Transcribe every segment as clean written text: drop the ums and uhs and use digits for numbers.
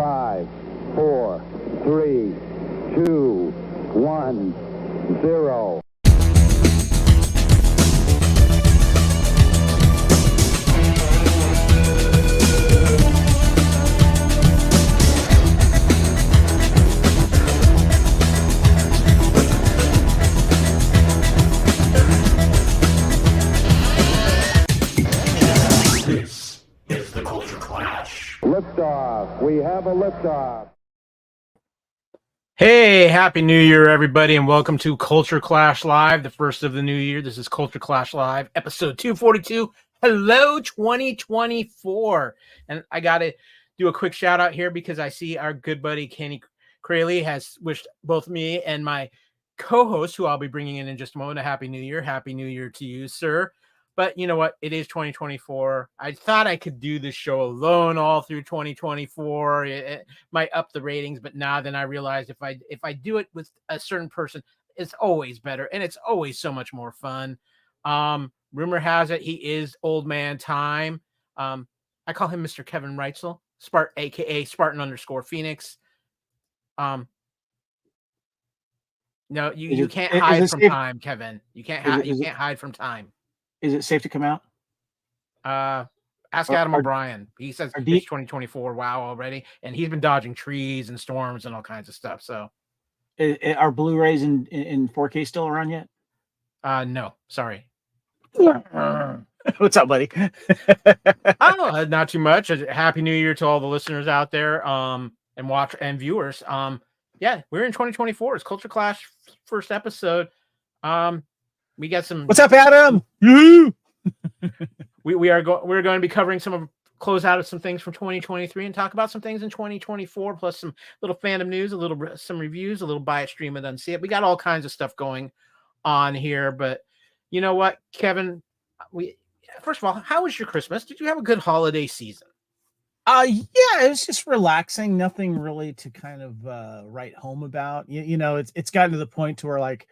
5, 4, 3, 2, 1, 0. This is the Culture Clash. Liftoff. We have a liftoff. Hey, Happy New Year, everybody, and welcome to Culture Clash Live, the first of the new year. This is Culture Clash Live, episode 242. Hello, 2024. And I got to do a quick shout out here because I see our good buddy Kenny Crayley has wished both me and my co-host, who I'll be bringing in just a moment, a Happy New Year. Happy New Year to you, sir. But you know what? It is 2024. I thought I could do this show alone all through 2024. It might up the ratings, but now then I realized if I do it with a certain person, it's always better and it's always so much more fun. Rumor has it he is old man time. I call him Mr. Kevin Reitzel, aka Spartan _ Phoenix. No, you can't hide from time, Kevin. You can't hide from time. Is it safe to come out? Ask Adam O'Brien. He says it's 2024. Wow, already, and he's been dodging trees and storms and all kinds of stuff. So, are Blu-rays in 4K still around yet? No, sorry. What's up, buddy? Oh, not too much. Happy New Year to all the listeners out there, and watch and viewers. Yeah, we're in 2024. It's Culture Clash first episode. We got some. What's up, Adam? We're going to be covering close out of some things from 2023 and talk about some things in 2024, plus some little fandom news, some reviews, a little buy it, stream it, unsee it. We got all kinds of stuff going on here, but you know what, Kevin? First of all, how was your Christmas? Did you have a good holiday season? Yeah, it was just relaxing. Nothing really to kind of write home about. You know, it's gotten to the point to where like.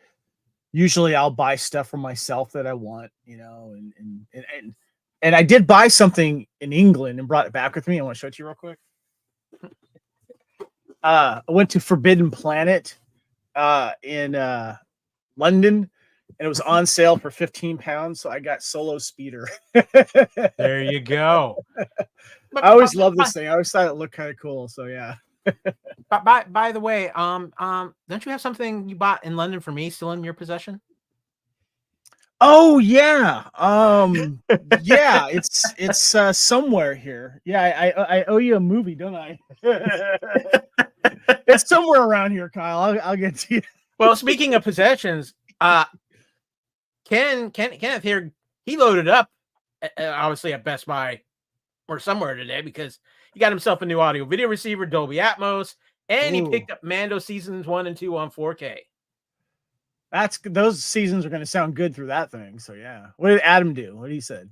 Usually I'll buy stuff for myself that I want, you know, and I did buy something in England and brought it back with me. I want to show it to you real quick. I went to Forbidden Planet in London, and it was on sale for £15. So I got Solo Speeder. There you go. I always love this thing. I always thought it looked kind of cool. So yeah. By the way, don't you have something you bought in London for me still in your possession? Oh yeah. Yeah, it's somewhere here. Yeah, I owe you a movie, don't I? It's somewhere around here, Kyle. I'll get to you. Well, speaking of possessions, Kenneth here, he loaded up obviously at Best Buy or somewhere today because he got himself a new audio video receiver, Dolby Atmos, and he picked up Mando seasons 1 and 2 on 4K. Those seasons are going to sound good through that thing. So yeah. What did Adam do? What he said?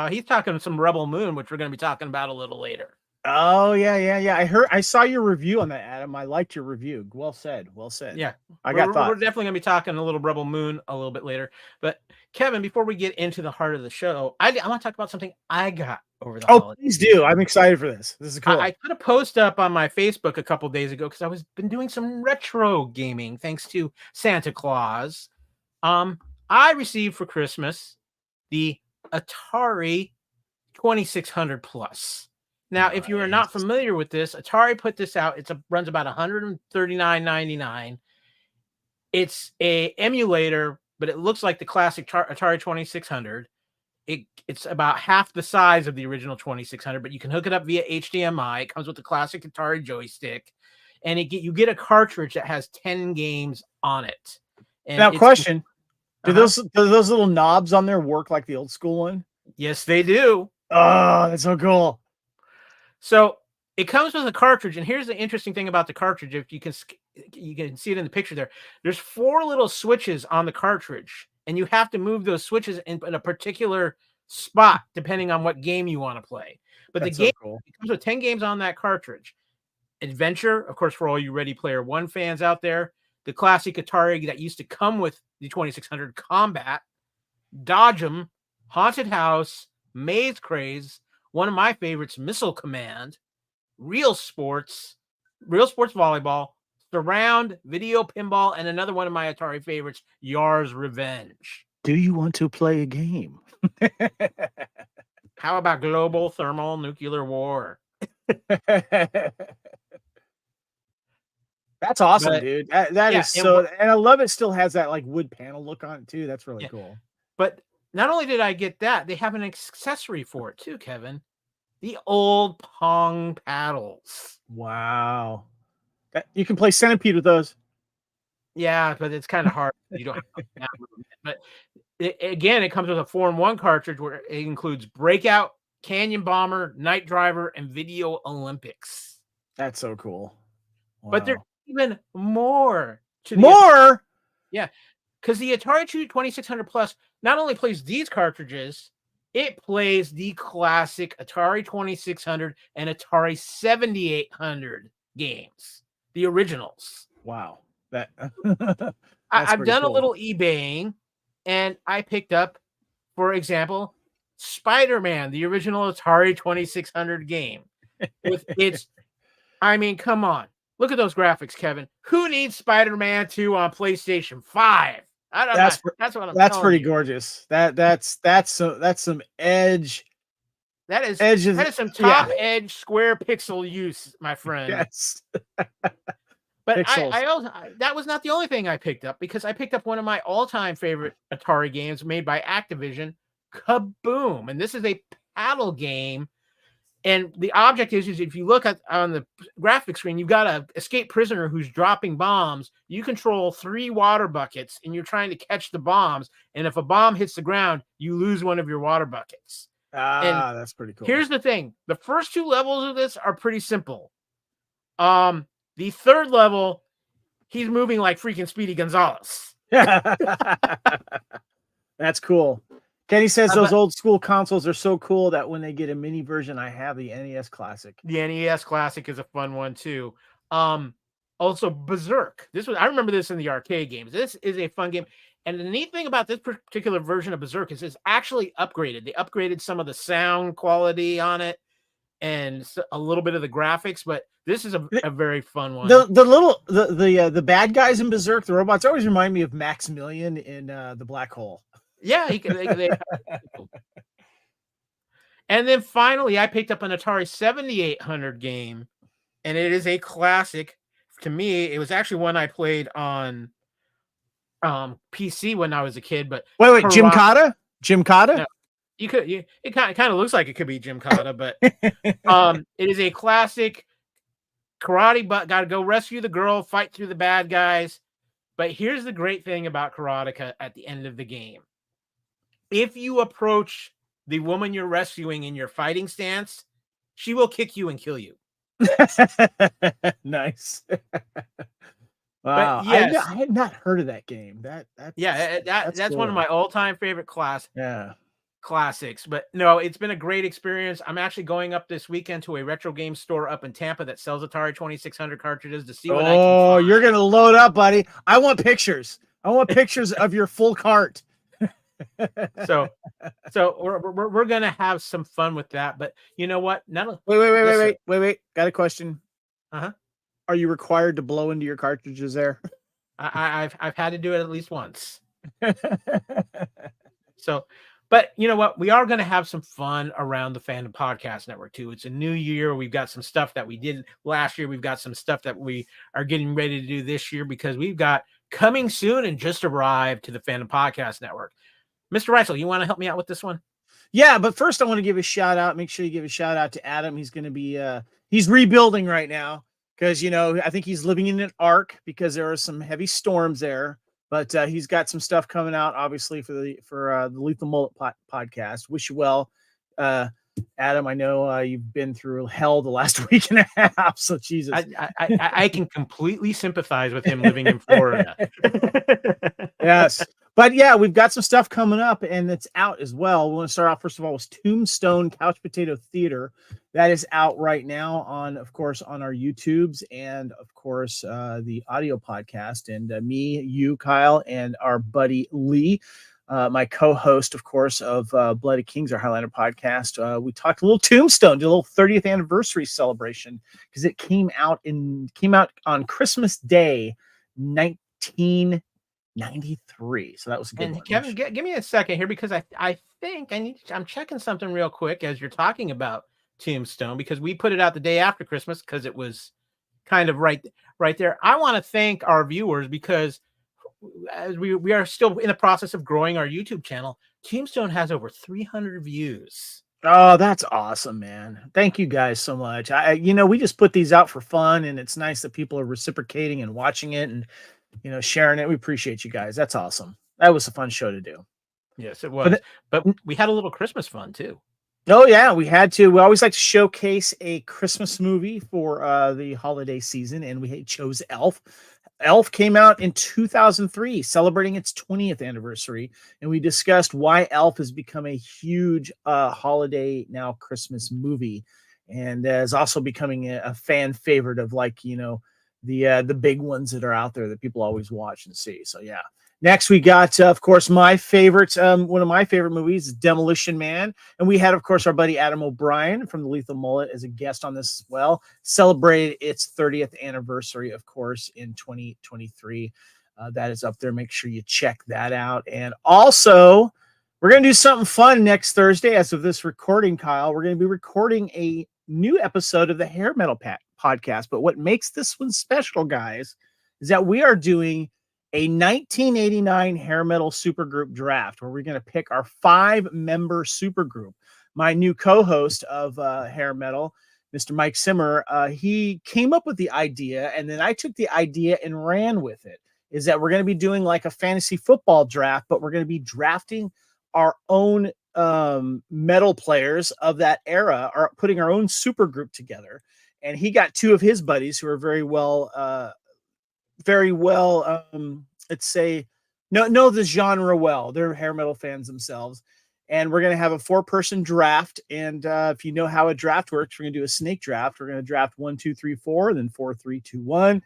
He's talking some Rebel Moon, which we're going to be talking about a little later. Oh yeah. I saw your review on that, Adam. I liked your review. Well said. Yeah, I got thoughts. We're definitely going to be talking a little Rebel Moon a little bit later. But Kevin, before we get into the heart of the show, I want to talk about something I got over the holidays. Please do. I'm excited for this. This is cool. I put a post up on my Facebook a couple days ago because I was been doing some retro gaming thanks to Santa Claus. I received for Christmas the Atari 2600 Plus. Now, if you are not familiar with this, Atari put this out. It runs about $139.99. It's a emulator, but it looks like the classic Atari 2600. It's about half the size of the original 2600, but you can hook it up via HDMI. It comes with the classic Atari joystick, and you get a cartridge that has 10 games on it. And now, question: do those little knobs on there work like the old school one? Yes, they do. Oh, that's so cool. So it comes with a cartridge, and here's the interesting thing about the cartridge. If you can see it in the picture there. There's 4 little switches on the cartridge, and you have to move those switches in a particular spot depending on what game you want to play. But it comes with 10 games on that cartridge. Adventure, of course, for all you Ready Player One fans out there. The classic Atari that used to come with the 2600, Combat, Dodge 'em, Haunted House, Maze Craze, one of my favorites, Missile Command, real sports volleyball, surround, video pinball, and another one of my Atari favorites, Yar's Revenge. Do you want to play a game? How about global thermal nuclear war? That's awesome, But- dude. That yeah, is so, and I love it. Still has that like wood panel look on it too. That's really cool. But not only did I get that, they have an accessory for it too, Kevin. The old Pong paddles. Wow. You can play Centipede with those. Yeah, but it's kind of hard. You don't have but it comes with a 4-in-1 cartridge where it includes Breakout, Canyon Bomber, Night Driver, and Video Olympics. That's so cool. Wow. But there's even more to the more. Because the Atari 2600 Plus not only plays these cartridges, it plays the classic Atari 2600 and Atari 7800 games, the originals. Wow. That I've done cool. a little eBaying, and I picked up, for example, Spider-Man, the original Atari 2600 game. With its, I mean, come on. Look at those graphics, Kevin. Who needs Spider-Man 2 on PlayStation 5? That's what I'm That's telling pretty you. gorgeous. That's some edge. That is some top edge square pixel use, my friend. Yes. But I also, that was not the only thing I picked up, because I picked up one of my all-time favorite Atari games made by Activision, Kaboom. And this is a paddle game. And the object is if you look at on the graphic screen, you've got an escaped prisoner who's dropping bombs. You control 3 water buckets, and you're trying to catch the bombs. And if a bomb hits the ground, you lose one of your water buckets. That's pretty cool. Here's the thing. The first 2 levels of this are pretty simple. The 3rd level, he's moving like freaking Speedy Gonzalez. That's cool. Kenny says those old school consoles are so cool that when they get a mini version, I have the NES Classic. The NES Classic is a fun one too. Also Berserk. I remember this in the arcade games. This is a fun game. And the neat thing about this particular version of Berserk is it's actually upgraded. They upgraded some of the sound quality on it and a little bit of the graphics, but this is a very fun one. The bad guys in Berserk, the robots, always remind me of Maximilian in the Black Hole. Yeah, and then finally, I picked up an Atari 7800 game, and it is a classic. To me, it was actually one I played on PC when I was a kid. But wait, Gymkata? No, it kind of looks like it could be Gymkata, but it is a classic karate. But got to go rescue the girl, fight through the bad guys. But here's the great thing about Karateka at the end of the game. If you approach the woman you're rescuing in your fighting stance, she will kick you and kill you. Nice. Wow. Yes. I had not heard of that game. That's cool. One of my all-time favorite classics. But no, it's been a great experience. I'm actually going up this weekend to a retro game store up in Tampa that sells Atari 2600 cartridges to see what I can find. You're going to load up, buddy. I want pictures. I want pictures of your full cart. So we're gonna have some fun with that, but you know what? Wait. Got a question. Are you required to blow into your cartridges there? I've had to do it at least once. So, but you know what? We are going to have some fun around the Fandom Podcast Network too. It's a new year. We've got some stuff that we did last year. We've got some stuff that we are getting ready to do this year, because we've got coming soon and just arrived to the Fandom Podcast Network. Mr. Reisel, you want to help me out with this one? Yeah, but first I want to give a shout out. Make sure you give a shout out to Adam. He's going to be he's rebuilding right now because I think he's living in an ark because there are some heavy storms there. But he's got some stuff coming out, obviously for the Lethal Mullet podcast. Wish you well, Adam. I know you've been through hell the last week and a half. So Jesus, I can completely sympathize with him living in Florida. Yes. But yeah, we've got some stuff coming up, and it's out as well. We want to start off, first of all, with Tombstone Couch Potato Theater. That is out right now of course, on our YouTubes and, of course, the audio podcast. And me, you, Kyle, and our buddy Lee my co-host, of course, of Bloody Kings, our Highlander podcast. We talked a little Tombstone, did a little 30th anniversary celebration because it came out on Christmas Day, 1993. So that was a good And one. Kevin, give me a second here because I think I'm checking something real quick as you're talking about Tombstone because we put it out the day after Christmas because it was kind of right there. I want to thank our viewers because as we are still in the process of growing our YouTube channel. Tombstone has over 300 views. Oh, that's awesome, man. Thank you guys so much. We just put these out for fun, and it's nice that people are reciprocating and watching it and, sharing it. We appreciate you guys. That's awesome. That was a fun show to do. Yes, it was. But we had a little Christmas fun too. Oh yeah, we had to. We always like to showcase a Christmas movie for the holiday season, and we chose Elf. Elf came out in 2003, celebrating its 20th anniversary, and we discussed why Elf has become a huge holiday now Christmas movie, and is also becoming a fan favorite of the big ones that are out there that people always watch and see. So yeah. Next, we got, of course, my favorite, one of my favorite movies, Demolition Man. And we had, of course, our buddy Adam O'Brien from the Lethal Mullet as a guest on this as well. Celebrated its 30th anniversary, of course, in 2023. That is up there. Make sure you check that out. And also, we're going to do something fun next Thursday. As of this recording, Kyle, we're going to be recording a new episode of the Hair Metal podcast. But what makes this one special, guys, is that we are doing a 1989 hair metal supergroup draft where we're going to pick our 5-member supergroup. My new co-host of hair metal, Mr. Mike Simmer, he came up with the idea, and then I took the idea and ran with it. Is that we're going to be doing like a fantasy football draft, but we're going to be drafting our own metal players of that era, or putting our own supergroup together. And he got 2 of his buddies who are very well, let's say, know the genre well. They're hair metal fans themselves. And we're going to have a 4-person draft. And if you know how a draft works, we're going to do a snake draft. We're going to draft 1, 2, 3, 4, then 4, 3, 2, 1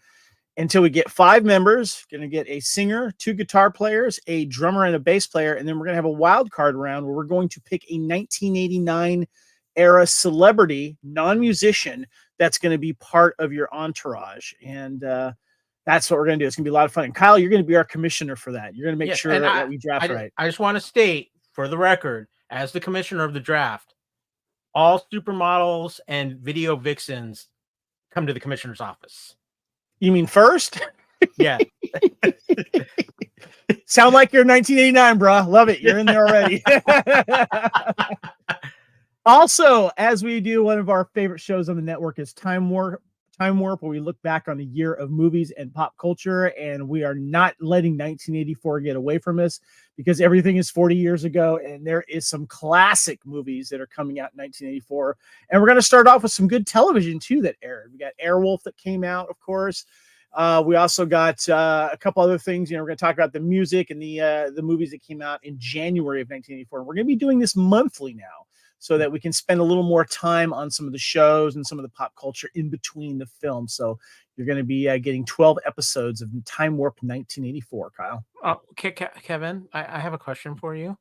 until we get 5 members. Going to get a singer, 2 guitar players, a drummer, and a bass player. And then we're going to have a wild card round where we're going to pick a 1989 era celebrity, non-musician, that's going to be part of your entourage. And that's what we're going to do. It's going to be a lot of fun. And Kyle, you're going to be our commissioner for that. You're going to make sure that we draft right. I just want to state for the record, as the commissioner of the draft, all supermodels and video vixens come to the commissioner's office. You mean first? Yeah. Sound like you're 1989, bro. Love it. You're in there already. Also, as we do, one of our favorite shows on the network is Time Warp, where we look back on the year of movies and pop culture, and we are not letting 1984 get away from us because everything is 40 years ago, and there is some classic movies that are coming out in 1984. And we're going to start off with some good television, too, that aired. We got Airwolf that came out, of course. We also got a couple other things. We're going to talk about the music and the movies that came out in January of 1984. And we're going to be doing this monthly now, so that we can spend a little more time on some of the shows and some of the pop culture in between the films. So you're going to be getting 12 episodes of Time Warp 1984, Kyle. Okay, Kevin, I have a question for you.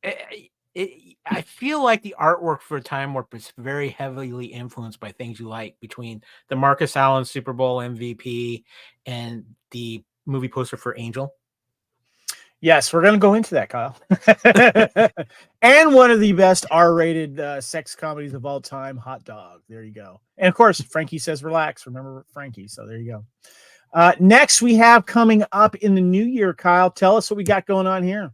I feel like the artwork for Time Warp is very heavily influenced by things you like, between the Marcus Allen Super Bowl MVP and the movie poster for Angel. Yes, we're going to go into that, Kyle. And one of the best R-rated sex comedies of all time, Hot Dog. There you go. And of course, Frankie Says Relax. Remember Frankie. So there you go. Next, we have coming up in the new year, Kyle. Tell us what we got going on here.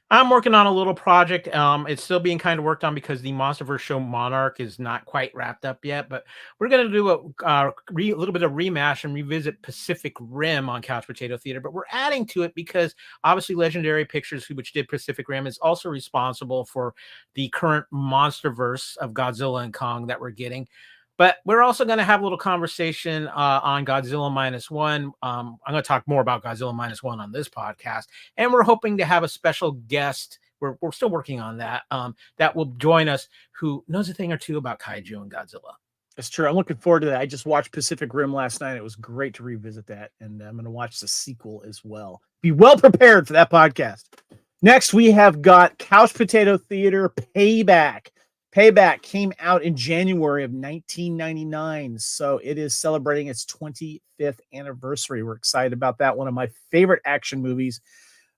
I'm working on a little project. It's still being kind of worked on because the MonsterVerse show Monarch is not quite wrapped up yet. But we're going to do a little bit of remash and revisit Pacific Rim on Couch Potato Theater. But we're adding to it because obviously Legendary Pictures, which did Pacific Rim, is also responsible for the current MonsterVerse of Godzilla and Kong that we're getting. But we're also going to have a little conversation on Godzilla Minus One. I'm going to talk more about Godzilla Minus One on this podcast. And we're hoping to have a special guest. We're still working on that. That will join us, who knows a thing or two about kaiju and Godzilla. That's true. I'm looking forward to that. I just watched Pacific Rim last night. It was great to revisit that. And I'm going to watch the sequel as well. Be well prepared for that podcast. Next, we have got Couch Potato Theater Payback. Payback came out in January of 1999, so it is celebrating its 25th anniversary. We're excited about that. One of my favorite action movies,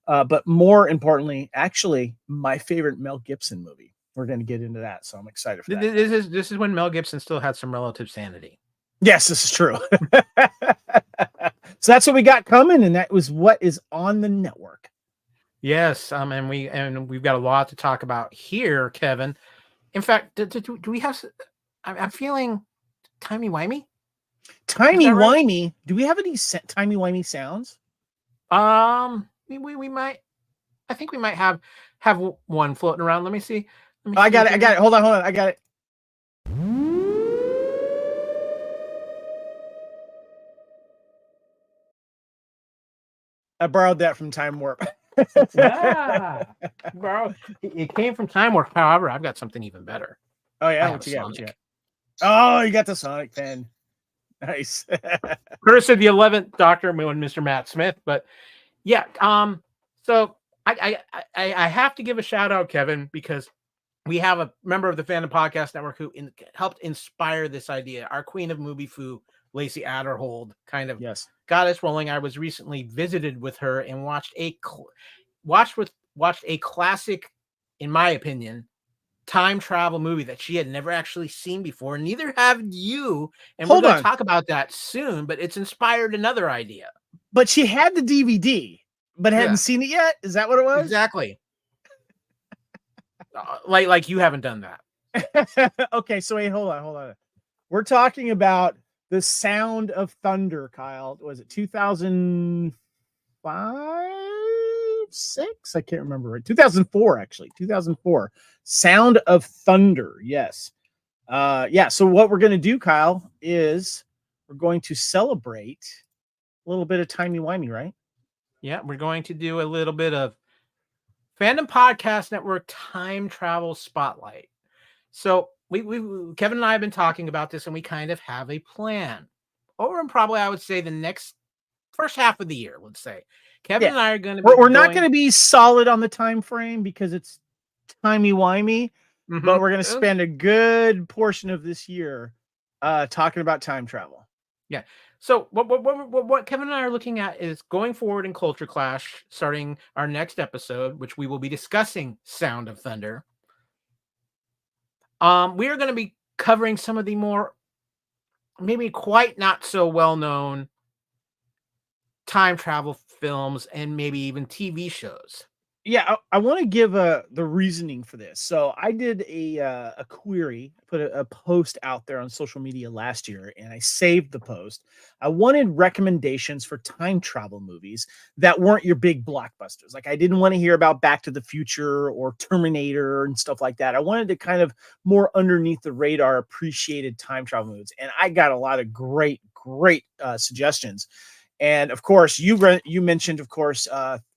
but more importantly, actually, my favorite Mel Gibson movie. We're going to get into that, so I'm excited for that. This is when Mel Gibson still had some relative sanity. Yes, this is true. So that's what we got coming, and that was what is on the network. Yes, and we've got a lot to talk about here, Kevin. In fact, do we have? I'm feeling timey-wimey. Timey-wimey. Right? Do we have any timey-wimey sounds? We might. I think we might have one floating around. Let me see. I got it. Hold on. I got it. I borrowed that from Time Warp. Bro, it came from Time Warp. However, I've got something even better. Oh yeah, what you got? Oh, you got the Sonic pen. Nice. Curse of the 11th Doctor, Mr. Matt Smith. But yeah, so I have to give a shout out, Kevin, because we have a member of the Fandom Podcast Network who helped inspire this idea. Our queen of movie foo, Lacey Adderhold, kind of got us rolling. I was recently visited with her and watched a classic, in my opinion, time travel movie that she had never actually seen before. Neither have you. And we're going to talk about that soon, but it's inspired another idea. But she had the DVD, but hadn't seen it yet. Is that what it was? Exactly. like you haven't done that. Okay, so wait, hold on. We're talking about The Sound of Thunder, Kyle. Was it 2005, 6? I can't remember. Right, 2004 actually. 2004. Sound of Thunder. Yes. So what we're going to do, Kyle, is we're going to celebrate a little bit of timey-wimey, right? Yeah, we're going to do a little bit of Fandom Podcast Network Time Travel Spotlight. So we Kevin and I have been talking about this, and we kind of have a plan. Over and probably, I would say, the first half of the year, let's say. Kevin and I are going to be we're not going to be solid on the time frame because it's timey-wimey, but we're going to spend a good portion of this year talking about time travel. Yeah. So what Kevin and I are looking at is going forward in Culture Clash, starting our next episode, which we will be discussing Sound of Thunder. We are going to be covering some of the more maybe quite not so well-known time travel films and maybe even TV shows. Yeah, I want to give the reasoning for this. So I did a query, put a post out there on social media last year, and I saved the post. I wanted recommendations for time travel movies that weren't your big blockbusters. Like I didn't want to hear about Back to the Future or Terminator and stuff like that. I wanted to kind of more underneath the radar appreciated time travel movies, and I got a lot of great suggestions. And of course, you mentioned, of course,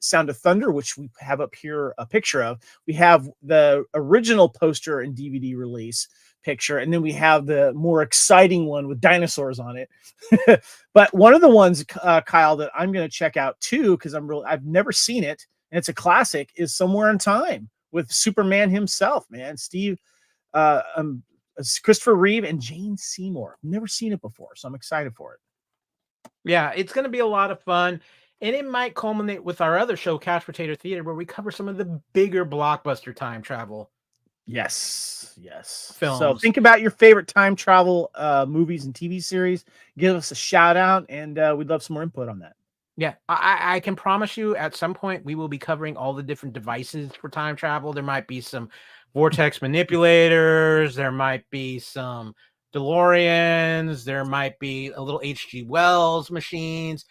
Sound of Thunder, which we have up here a picture of. We have the original poster and DVD release picture, and then we have the more exciting one with dinosaurs on it. But one of the ones, Kyle, that I'm going to check out too, because I've never seen it, and it's a classic, is Somewhere in Time with Superman himself, man. Christopher Reeve and Jane Seymour. I've never seen it before, so I'm excited for it. Yeah, it's going to be a lot of fun, and it might culminate with our other show, Couch Potato Theater, where we cover some of the bigger blockbuster time travel. Yes. Films. So think about your favorite time travel movies and TV series. Give us a shout out, and we'd love some more input on that. Yeah, I can promise you at some point we will be covering all the different devices for time travel. There might be some vortex manipulators. There might be some DeLoreans. There might be a little H.G. Wells machines.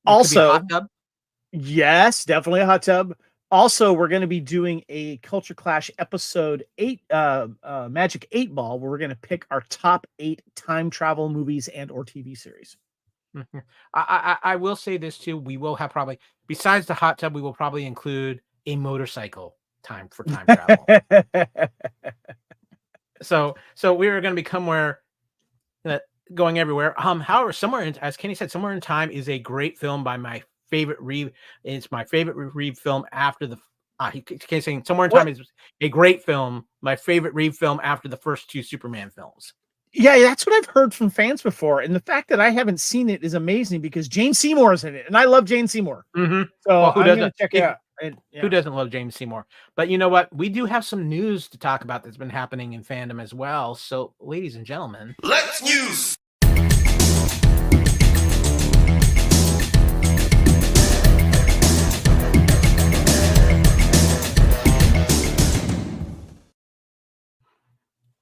Also, a hot tub. Yes, definitely a hot tub. Also, we're going to be doing a Culture Clash episode 8, Magic 8 Ball, where we're going to pick our top 8 time travel movies and or TV series. I will say this too. We will have probably, besides the hot tub, we will probably include a motorcycle time travel. So we are going to become going everywhere. However, as Kenny said, Somewhere in Time is a great film by my favorite Reeve. It's my favorite Reeve film after the He keeps saying Somewhere in What? Time is a great film. My favorite Reeve film after the first two Superman films. Yeah, that's what I've heard from fans before, and the fact that I haven't seen it is amazing because Jane Seymour is in it, and I love Jane Seymour, Mm-hmm. so Well, who I'm gonna doesn't? check it out. And Who yeah, doesn't love James Seymour? But you know what? We do have some news to talk about that's been happening in fandom as well. So, ladies and gentlemen, Let's news.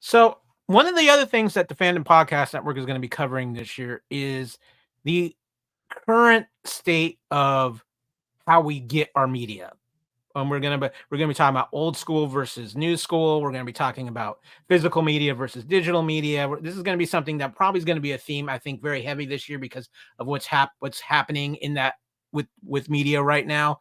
so one of the other things that the Fandom Podcast Network is going to be covering this year is the current state of how we get our media. We're gonna be talking about old school versus new school. We're gonna be talking about physical media versus digital media. This is gonna be something that probably is gonna be a theme, I think, very heavy this year because of what's happening in that with media right now.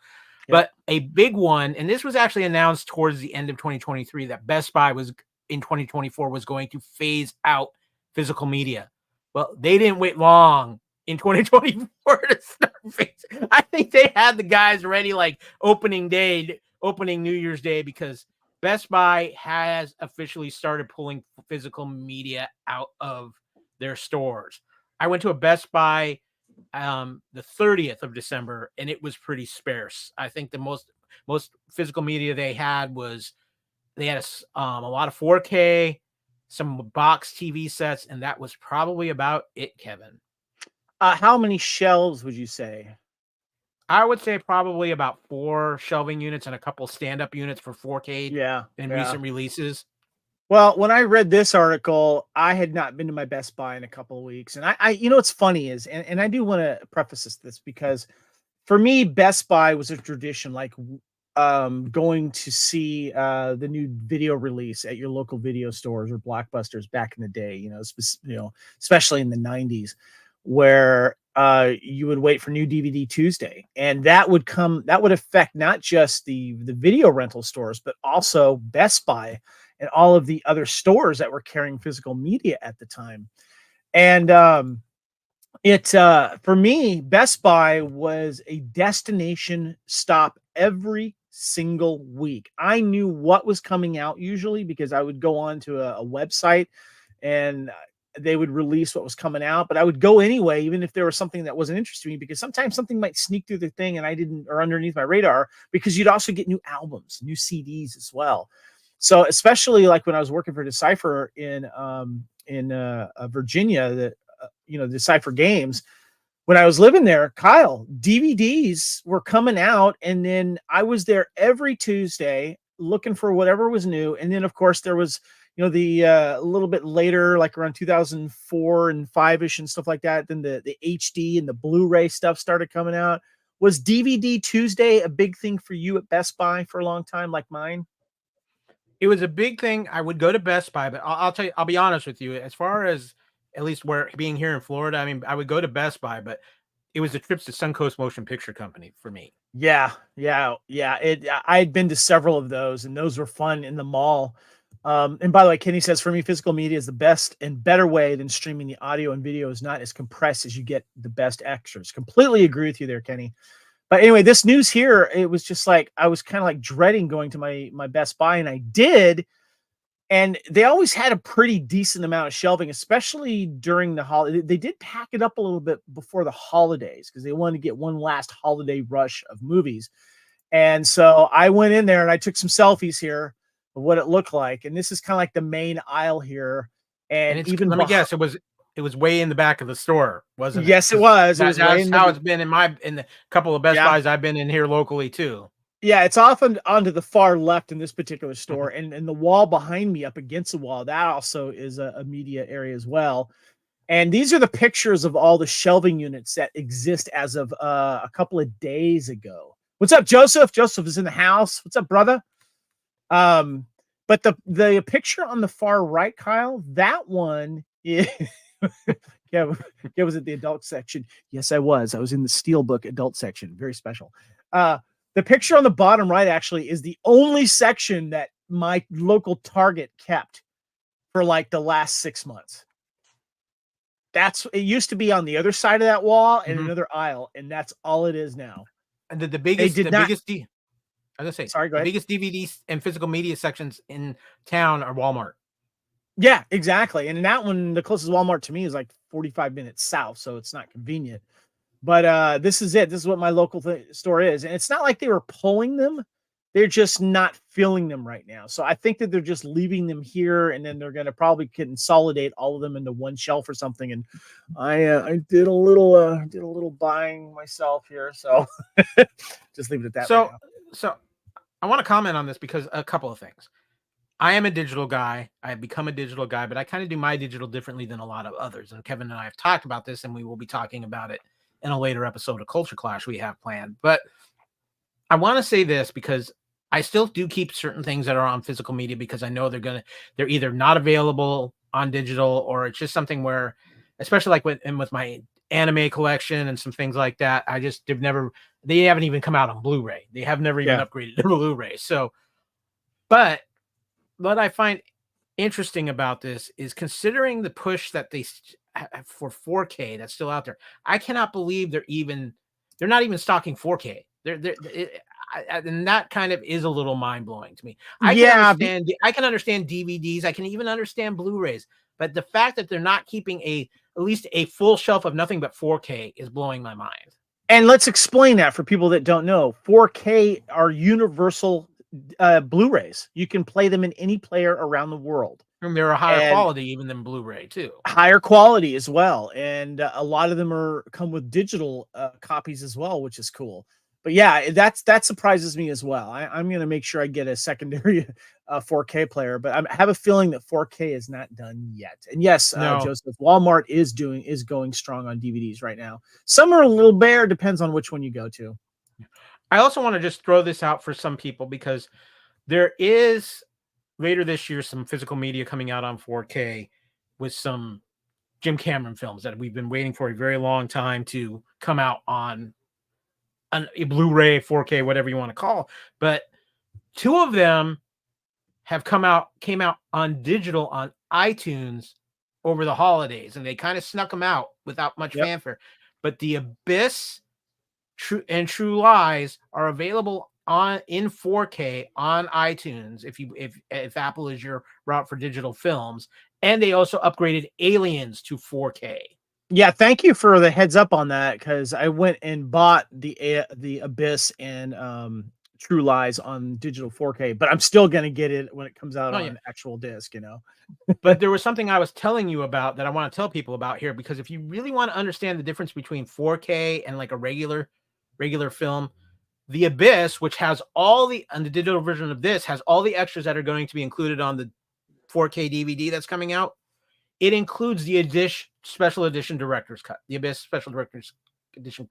Yep. But a big one, and this was actually announced towards the end of 2023, that Best Buy was in 2024 was going to phase out physical media. Well, they didn't wait long in 2024 to start phasing. I think they had the guys ready like opening New Year's Day, because Best Buy has officially started pulling physical media out of their stores. I went to a Best Buy the 30th of December, and it was pretty sparse. I think the most physical media they had was they had a lot of 4K, some box TV sets, and that was probably about it, Kevin. how many shelves would you say? I would say probably about 4 shelving units and a couple stand-up units for 4K Yeah, and yeah. recent releases. Well, when I read this article, I had not been to my Best Buy in a couple of weeks, and I you know what's funny is, and I do want to preface this because for me, Best Buy was a tradition, like going to see the new video release at your local video stores or Blockbusters back in the day. Especially in the '90s, where you would wait for new DVD Tuesday, and that would affect not just the video rental stores, but also Best Buy and all of the other stores that were carrying physical media at the time. And for me, Best Buy was a destination stop every single week. I knew what was coming out usually because I would go on to a website and they would release what was coming out, but I would go anyway, even if there was something that wasn't interesting to me, because sometimes something might sneak through the thing and I didn't, or underneath my radar, because you'd also get new albums, new CDs as well. So especially like when I was working for Decipher in Virginia, Decipher Games, when I was living there, Kyle, DVDs were coming out, and then I was there every Tuesday looking for whatever was new. And then of course there was, the a little bit later, like around 2004 and 5-ish and stuff like that, then the HD and the Blu-ray stuff started coming out. Was DVD Tuesday a big thing for you at Best Buy for a long time, like mine? It was a big thing. I would go to Best Buy, but I'll tell you, I'll be honest with you. As far as at least where being here in Florida, I mean, I would go to Best Buy, but it was the trips to Suncoast Motion Picture Company for me. Yeah. I had been to several of those, and those were fun in the mall. And by the way, Kenny says, for me, physical media is the best and better way than streaming. The audio and video is not as compressed as you get the best extras. Completely agree with you there, Kenny. But anyway, this news here, it was just like, I was kind of like dreading going to my Best Buy, and I did. And they always had a pretty decent amount of shelving, especially during the holiday. They did pack it up a little bit before the holidays because they wanted to get one last holiday rush of movies. And so I went in there and I took some selfies here of what it looked like. And this is kind of like the main aisle here. And it's, even let me guess, it was way in the back of the store, wasn't it? Yes, it was. That's how it's been in the couple of Best Buys I've been in here locally too. Yeah, it's often onto the far left in this particular store, and the wall behind me up against the wall, that also is a media area as well. And these are the pictures of all the shelving units that exist as of a couple of days ago. What's up, Joseph? Joseph is in the house. What's up, brother? But the picture on the far right, Kyle, that one is yeah, was at the adult section. Yes, I was. I was in the Steelbook adult section. Very special. The picture on the bottom right actually is the only section that my local Target kept for like the last 6 months. It used to be on the other side of that wall and another aisle, and that's all it is now. And the biggest I was gonna say Sorry, go the ahead. biggest DVD and physical media sections in town are Walmart. Yeah, exactly. And that one, the closest Walmart to me is like 45 minutes south, so it's not convenient. But this is it. This is what my local store is. And it's not like they were pulling them. They're just not filling them right now. So I think that they're just leaving them here, and then they're going to probably consolidate all of them into one shelf or something. And I did a little buying myself here, so just leave it at that right So, now. so I want to comment on this because a couple of things. I am a digital guy. I have become a digital guy, but I kind of do my digital differently than a lot of others. And Kevin and I have talked about this, and we will be talking about it in a later episode of Culture Clash we have planned. But I want to say this because I still do keep certain things that are on physical media because I know they're either not available on digital, or it's just something where, especially like with my anime collection and some things like that, they haven't even come out on Blu-ray. They have never even upgraded to Blu-ray. So, but what I find interesting about this is considering the push that for 4K that's still out there. I cannot believe they're not even stocking 4K. And that kind of is a little mind blowing to me. I can understand DVDs. I can even understand Blu-rays, but the fact that they're not keeping at least a full shelf of nothing but 4K is blowing my mind. And let's explain that for people that don't know. 4K are universal Blu-rays. You can play them in any player around the world. And they're a higher quality even than Blu-ray too. Higher quality as well, and a lot of them come with digital copies as well, which is cool. But yeah, that surprises me as well. I'm going to make sure I get a secondary 4K player, but I have a feeling that 4K is not done yet. And yes, Joseph, Walmart is going strong on DVDs right now. Some are a little bare, depends on which one you go to. I also want to just throw this out for some people because there is later this year some physical media coming out on 4K with some Jim Cameron films that we've been waiting for a very long time to come out on a Blu-ray, 4K, whatever you want to call. But two of them came out on digital on iTunes over the holidays, and they kind of snuck them out without much fanfare. But The Abyss and True Lies are available in 4K on iTunes if Apple is your route for digital films, and they also upgraded Aliens to 4K. Yeah, thank you for the heads up on that, because I went and bought the Abyss and True Lies on digital 4K, but I'm still gonna get it when it comes out on actual disc, But there was something I was telling you about that I want to tell people about here, because if you really want to understand the difference between 4K and like a regular film, The Abyss, which has the digital version of this, has all the extras that are going to be included on the 4K DVD that's coming out. It includes the special edition director's cut, the Abyss special director's edition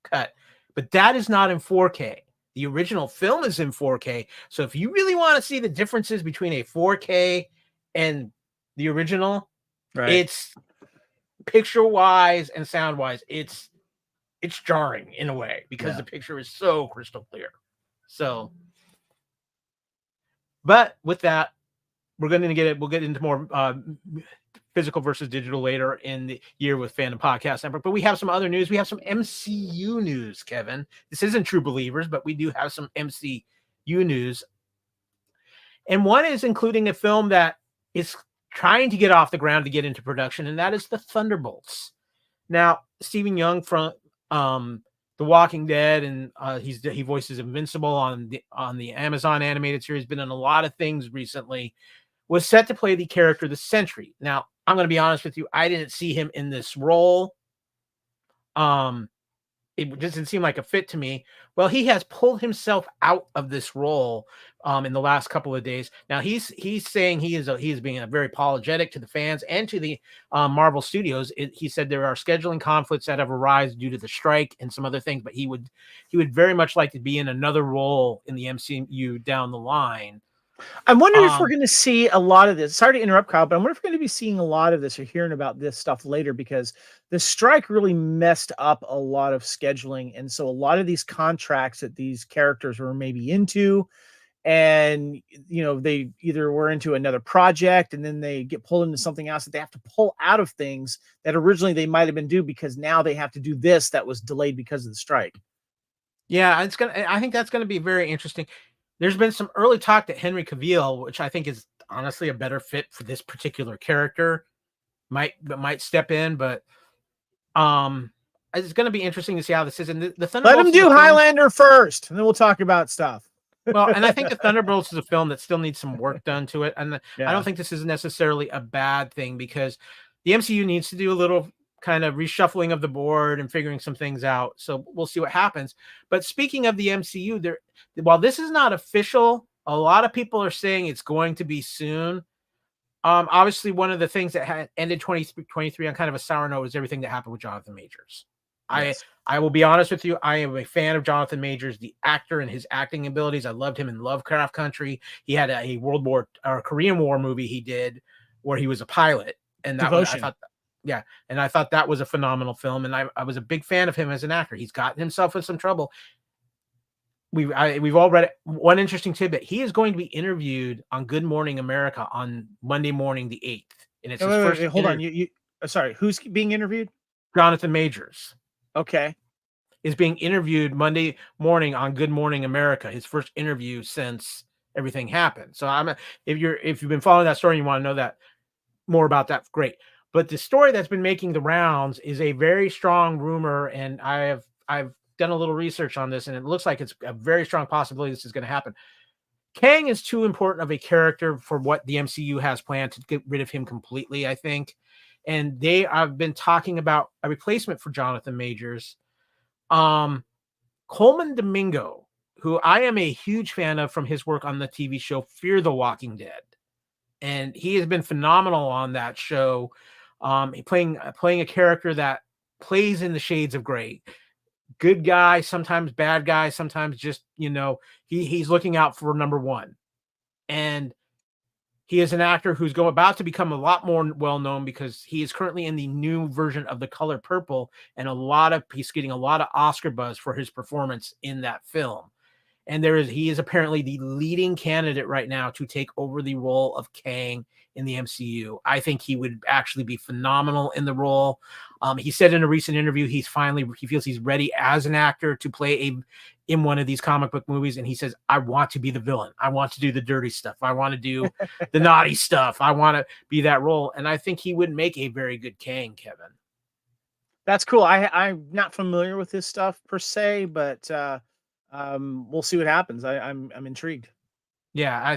cut. But that is not in 4K. The original film is in 4K. So if you really want to see the differences between a 4K and the original, it's picture-wise and sound-wise, it's jarring in a way because the picture is so crystal clear. So, but with that, we'll get into more physical versus digital later in the year with Fandom Podcast Network. But we have some other news. We have some MCU news, Kevin. This isn't True Believers, but we do have some MCU news. And one is including a film that is trying to get off the ground to get into production, and that is The Thunderbolts. Now, Stephen Young from The Walking Dead, and he voices Invincible on the Amazon animated series, been in a lot of things recently, was set to play the character the Sentry. Now, I'm going to be honest with you, I didn't see him in this role. It just didn't seem like a fit to me. Well, he has pulled himself out of this role in the last couple of days. Now, he's saying he is being very apologetic to the fans and to the Marvel Studios. He said there are scheduling conflicts that have arisen due to the strike and some other things, but he would very much like to be in another role in the MCU down the line. I'm wondering if we're going to see a lot of this. Sorry to interrupt, Kyle, but I wonder if we're going to be seeing a lot of this or hearing about this stuff later, because the strike really messed up a lot of scheduling. And so a lot of these contracts that these characters were maybe into, and, they either were into another project and then they get pulled into something else that they have to pull out of things that originally they might have been due, because now they have to do this that was delayed because of the strike. Yeah, I think that's going to be very interesting. there's been some early talk that Henry Cavill, which I think is honestly a better fit for this particular character, might step in, but it's going to be interesting to see how this is. And the Thunderbolts. Let him do Highlander first, and then we'll talk about stuff. Well, and I think the Thunderbolts is a film that still needs some work done to it, and I don't think this is necessarily a bad thing because the MCU needs to do a little kind of reshuffling of the board and figuring some things out. So we'll see what happens. But speaking of the MCU, while this is not official, a lot of people are saying it's going to be soon. Obviously, one of the things that had ended 2023 on kind of a sour note was everything that happened with Jonathan Majors. Yes. I will be honest with you. I am a fan of Jonathan Majors, the actor, and his acting abilities. I loved him in Lovecraft Country. He had a Korean War movie he did where he was a pilot, and that was, I thought that was a phenomenal film. And I was a big fan of him as an actor. He's gotten himself in some trouble. We've all read it. One interesting tidbit: he is going to be interviewed on Good Morning America on Monday morning, the 8th, and it's his first. Hold on, you sorry, who's being interviewed? Jonathan Majors. Okay. Is being interviewed Monday morning on Good Morning America. His first interview since everything happened. So if you've been following that story and you want to know that more about that, great. But the story that's been making the rounds is a very strong rumor, and I've done a little research on this, and it looks like it's a very strong possibility this is going to happen. Kang is too important of a character for what the MCU has planned to get rid of him completely, I think. And they have been talking about a replacement for Jonathan Majors. Coleman Domingo, who I am a huge fan of from his work on the TV show Fear the Walking Dead. And he has been phenomenal on that show. Playing a character that plays in the shades of gray. Good guy, sometimes bad guy, sometimes just, he's looking out for number one. And he is an actor who's about to become a lot more well-known because he is currently in the new version of The Color Purple, and he's getting a lot of Oscar buzz for his performance in that film. And he is apparently the leading candidate right now to take over the role of Kang in the MCU. I think he would actually be phenomenal in the role. He said in a recent interview, he feels he's ready as an actor to play in one of these comic book movies. And he says, I want to be the villain. I want to do the dirty stuff. I want to do the naughty stuff. I want to be that role. And I think he would make a very good Kang, Kevin. That's cool. I'm not familiar with this stuff per se, but we'll see what happens. I'm intrigued. Yeah, I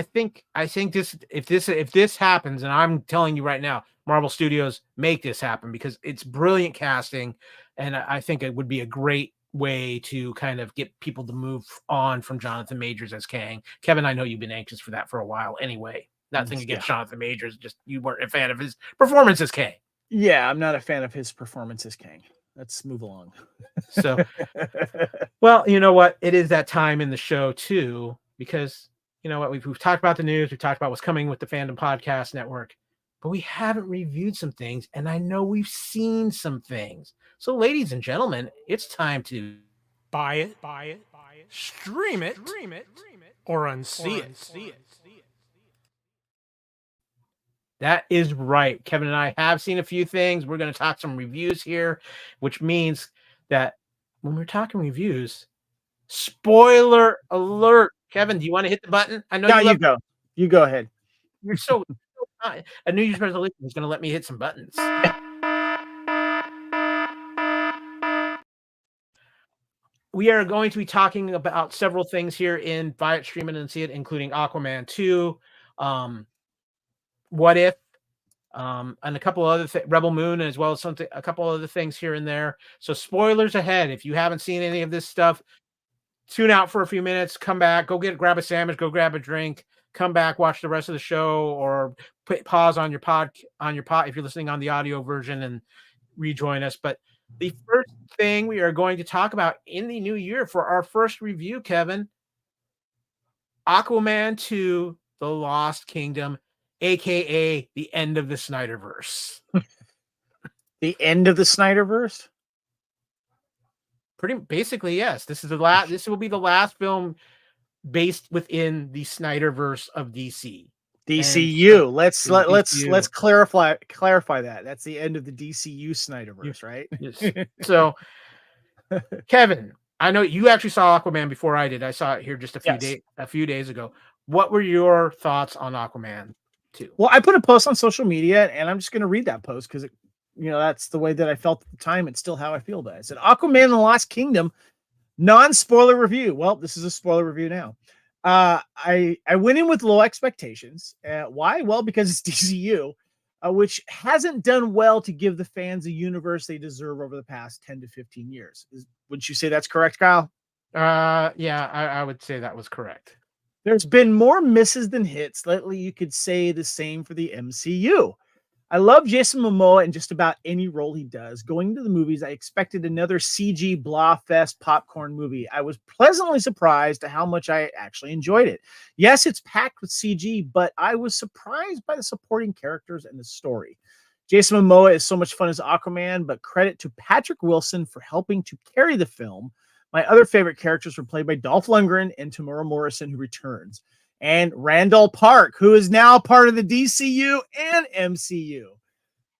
think if this happens, and I'm telling you right now, Marvel Studios, make this happen because it's brilliant casting, and I think it would be a great way to kind of get people to move on from Jonathan Majors as Kang. Kevin, I know you've been anxious for that for a while anyway. Nothing against Jonathan Majors, just you weren't a fan of his performance as Kang. Yeah, I'm not a fan of his performance as Kang. Let's move along. So, well, you know what? It is that time in the show too, because you know what? We've talked about the news. We've talked about what's coming with the Fandom Podcast Network, but we haven't reviewed some things, and I know we've seen some things. So, ladies and gentlemen, it's time to buy it, stream it, or unsee it. That is right. Kevin and I have seen a few things. We're going to talk some reviews here, which means that when we're talking reviews, spoiler alert. Kevin, do you want to hit the button? I know you go. You go ahead. You're so a New Year's resolution is going to let me hit some buttons. We are going to be talking about several things here in Buy It, Stream It, and See It, including Aquaman 2, What If, and a couple other Rebel Moon, as well as a couple other things here and there. So spoilers ahead. If you haven't seen any of this stuff, tune out for a few minutes, come back, grab a sandwich, go grab a drink, come back, watch the rest of the show, or pause on your pod if you're listening on the audio version and rejoin us. But the first thing we are going to talk about in the new year for our first review, Kevin, Aquaman 2, The Lost Kingdom, aka the end of the Snyderverse. The end of the Snyderverse? Pretty basically, yes. This will be the last film based within the Snyderverse of DC. DCU. Let's clarify that. That's the end of the DCU Snyderverse, right? Yes. So, Kevin, I know you actually saw Aquaman before I did. I saw it here just a few days ago. What were your thoughts on Aquaman 2? Well, I put a post on social media, and I'm just going to read that post because, that's the way that I felt at the time. It's still how I feel. But I said, Aquaman and the Lost Kingdom, non-spoiler review. Well, this is a spoiler review now. I went in with low expectations. Why? Well, because it's DCU, which hasn't done well to give the fans a universe they deserve over the past 10 to 15 years. Wouldn't you say that's correct, Kyle? Yeah, I would say that was correct. There's been more misses than hits. Lately, you could say the same for the MCU. I love Jason Momoa in just about any role he does. Going to the movies, I expected another CG blah fest popcorn movie. I was pleasantly surprised at how much I actually enjoyed it. Yes, it's packed with CG, but I was surprised by the supporting characters and the story. Jason Momoa is so much fun as Aquaman, but credit to Patrick Wilson for helping to carry the film. My other favorite characters were played by Dolph Lundgren and Tamara Morrison, who returns, and Randall Park, who is now part of the DCU and MCU.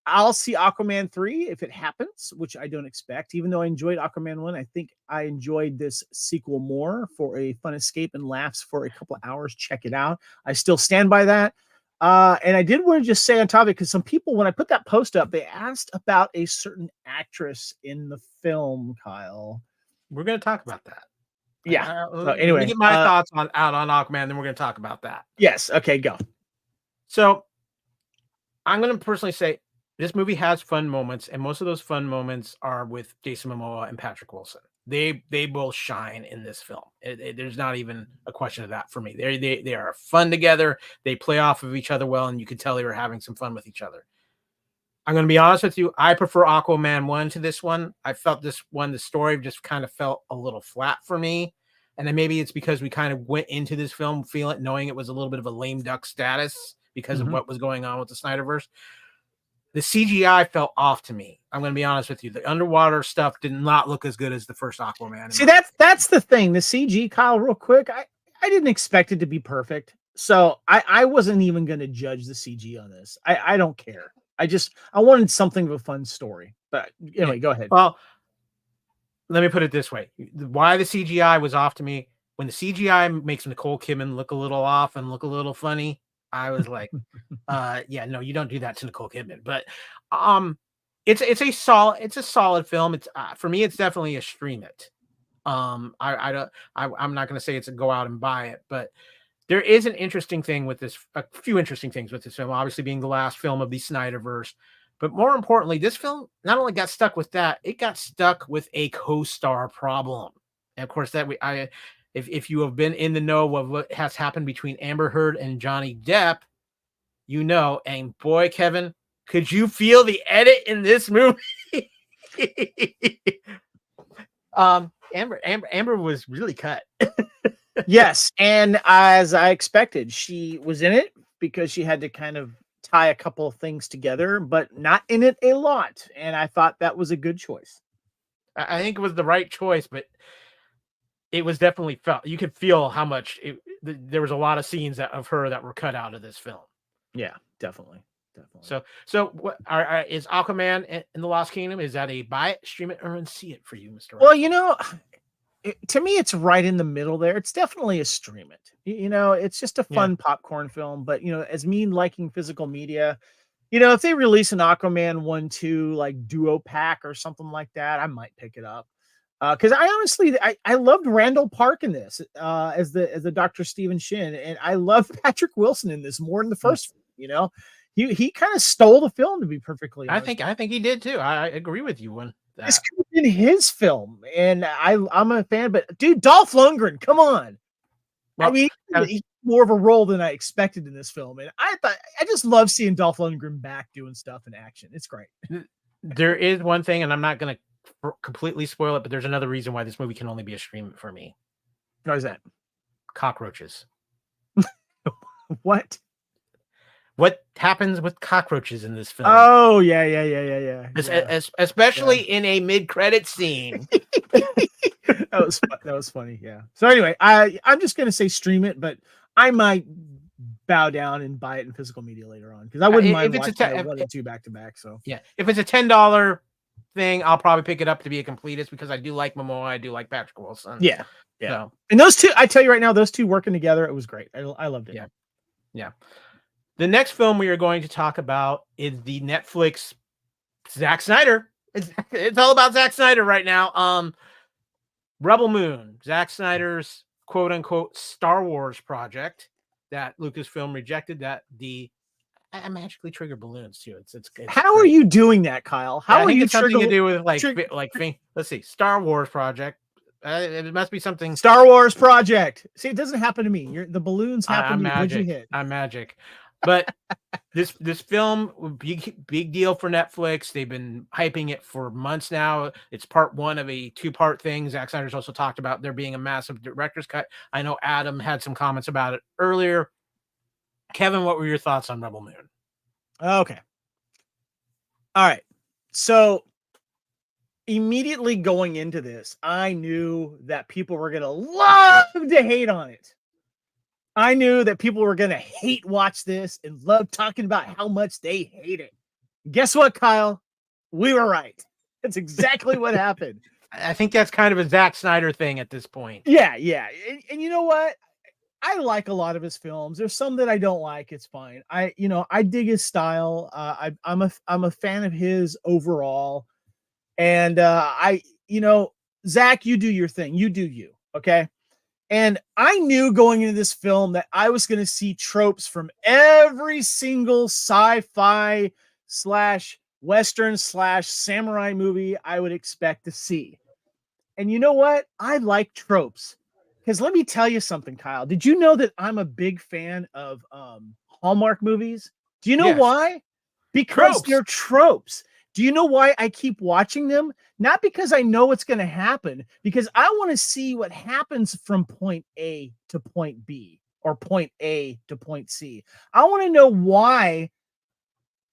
I'll see Aquaman 3 if it happens, which I don't expect. Even though I enjoyed Aquaman 1, I think I enjoyed this sequel more for a fun escape and laughs for a couple of hours. Check it out. I still stand by that. And I did want to just say on top of it, because some people, when I put that post up, they asked about a certain actress in the film, Kyle. We're going to talk about that. Yeah. So anyway, get my thoughts on Aquaman, then we're going to talk about that. Yes. Okay, go. So I'm going to personally say this movie has fun moments, and most of those fun moments are with Jason Momoa and Patrick Wilson. They both shine in this film. There's not even a question of that for me. They are fun together. They play off of each other well, and you can tell they were having some fun with each other. I'm going to be honest with you. I prefer Aquaman 1 to this one. I felt this one, the story just kind of felt a little flat for me. And then maybe it's because we kind of went into this film knowing it was a little bit of a lame duck status because of what was going on with the Snyderverse. The CGI felt off to me. I'm going to be honest with you. The underwater stuff did not look as good as the first Aquaman. See, that's the thing. The CG, Kyle, real quick, I didn't expect it to be perfect. So I wasn't even going to judge the CG on this. I don't care. I wanted something of a fun story. But anyway, go ahead. Well, let me put it this way. Why the CGI was off to me, when the CGI makes Nicole Kidman look a little off and look a little funny, I was like, yeah, no, you don't do that to Nicole Kidman. But it's a solid film. It's for me, it's definitely a stream it. I'm not going to say it's a go out and buy it, but there is a few interesting things with this film, obviously being the last film of the Snyderverse. But more importantly, this film not only got stuck with that, it got stuck with a co-star problem. And of course, if you have been in the know of what has happened between Amber Heard and Johnny Depp, you know, and boy, Kevin, could you feel the edit in this movie? Amber was really cut. Yes, and as I expected, she was in it because she had to kind of tie a couple of things together, but not in it a lot. And I thought that was a good choice. I think it was the right choice, but it was definitely felt. You could feel how much there was a lot of scenes of her that were cut out of this film. Yeah, definitely. So what is Aquaman in the Lost Kingdom? Is that a buy it, stream it, or unsee it for you, Mr. Well, to me, it's right in the middle there. It's definitely a stream it. It's just a fun popcorn film. But, as me liking physical media, if they release an Aquaman 1-2 like duo pack or something like that, I might pick it up. Because I honestly, I loved Randall Park in this as the Dr. Stephen Shin. And I love Patrick Wilson in this more than the first, He kind of stole the film, to be perfectly honest. I think he did too. I agree with you on that. This could have been his film, and I'm a fan. But dude, Dolph Lundgren, come on! Well, I mean, he's more of a role than I expected in this film, and I just love seeing Dolph Lundgren back doing stuff in action. It's great. There is one thing, and I'm not going to completely spoil it, but there's another reason why this movie can only be a stream for me. What is that? Cockroaches. What? What happens with cockroaches in this film? Oh, yeah. Especially in a mid-credit scene. that was funny, yeah. So anyway, I'm just gonna say stream it, but I might bow down and buy it in physical media later on because I wouldn't mind watching 1 and 2 back to back. So yeah, if it's a $10 thing, I'll probably pick it up to be a completist because I do like Momoa, I do like Patrick Wilson. Yeah. So, And those two, I tell you right now, those two working together, it was great. I loved it. yeah. The next film we are going to talk about is the Netflix Zack Snyder. It's all about Zack Snyder right now. Rebel Moon, Zack Snyder's quote unquote Star Wars project that Lucasfilm rejected. I magically trigger balloons too. It's How great. are you doing that, Kyle? How are you? It's something to do with let's see, Star Wars project. It must be something. Star Wars project. See, it doesn't happen to me. The balloons happen I'm to you. What'd you magic. hit? I'm magic. But this film, big deal for Netflix. They've been hyping it for months now. It's part one of a 2-part thing. Zack Snyder's also talked about there being a massive director's cut. I know Adam had some comments about it earlier. Kevin, what were your thoughts on Rebel Moon? Okay. All right. So immediately going into this, I knew that people were going to love to hate on it. I knew that people were going to hate watch this and love talking about how much they hate it. Guess what, Kyle? We were right. That's exactly what happened. I think that's kind of a Zack Snyder thing at this point. Yeah. And you know what? I like a lot of his films. There's some that I don't like. It's fine. I dig his style. I'm a fan of his overall. And Zach, you do your thing. You do you. Okay. And I knew going into this film that I was going to see tropes from every single sci-fi / Western / samurai movie I would expect to see. And you know what? I like tropes. Because let me tell you something, Kyle. Did you know that I'm a big fan of Hallmark movies? Do you know why? Because they're tropes. Do you know why I keep watching them? Not because I know what's going to happen, because I want to see what happens from point A to point B or point A to point C. I want to know why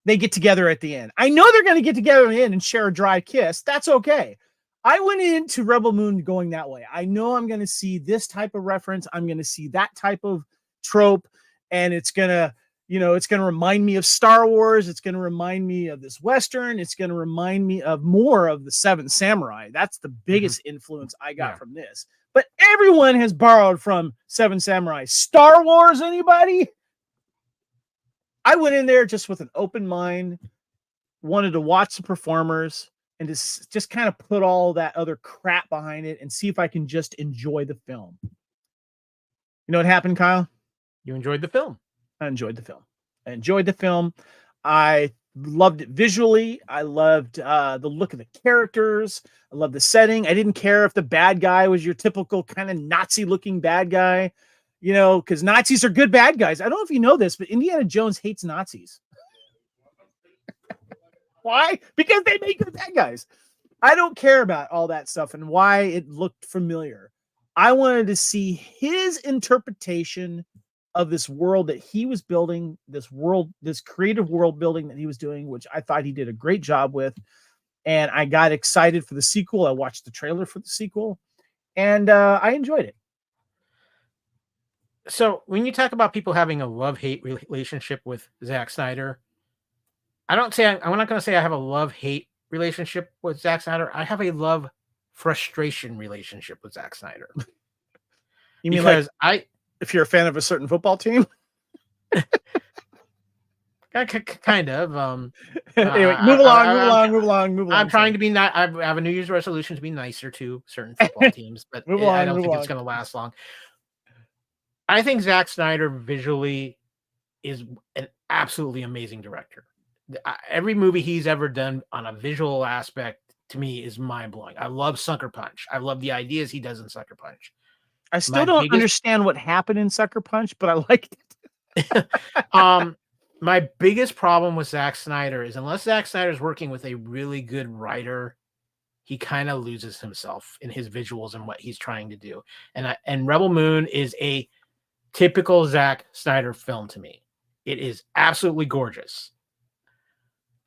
they get together at the end. I know they're going to get together at the end and share a dry kiss. That's okay. I went into Rebel Moon going that way. I know I'm going to see this type of reference. I'm going to see that type of trope, and it's going to remind me of Star Wars. It's going to remind me of this Western. It's going to remind me of more of the Seven Samurai. That's the biggest influence I got from this. But everyone has borrowed from Seven Samurai. Star Wars, anybody? I went in there just with an open mind, wanted to watch the performers, and just kind of put all that other crap behind it and see if I can just enjoy the film. You know what happened, Kyle? You enjoyed the film. I enjoyed the film. I loved it visually. I loved the look of the characters. I loved the setting. I didn't care if the bad guy was your typical kind of Nazi-looking bad guy, because Nazis are good bad guys. I don't know if you know this, but Indiana Jones hates Nazis. Why? Because they make good bad guys. I don't care about all that stuff and why it looked familiar. I wanted to see his interpretation of this world that he was building, this creative world building that he was doing, which I thought he did a great job with. And I got excited for the sequel. I watched the trailer for the sequel, and I enjoyed it. So when you talk about people having a love-hate relationship with Zack Snyder, I'm not going to say I have a love-hate relationship with Zack Snyder. I have a love-frustration relationship with Zack Snyder. You mean because if you're a fan of a certain football team? Kind of. Anyway, move along. I'm trying to be I have a New Year's resolution to be nicer to certain football teams, but I don't think it's going to last long. I think Zack Snyder visually is an absolutely amazing director. Every movie he's ever done on a visual aspect to me is mind-blowing. I love Sucker Punch. I love the ideas he does in Sucker Punch. I still don't understand what happened in Sucker Punch, but I liked it. My biggest problem with Zack Snyder is unless Zack Snyder is working with a really good writer, he kind of loses himself in his visuals and what he's trying to do. And Rebel Moon is a typical Zack Snyder film to me. It is absolutely gorgeous.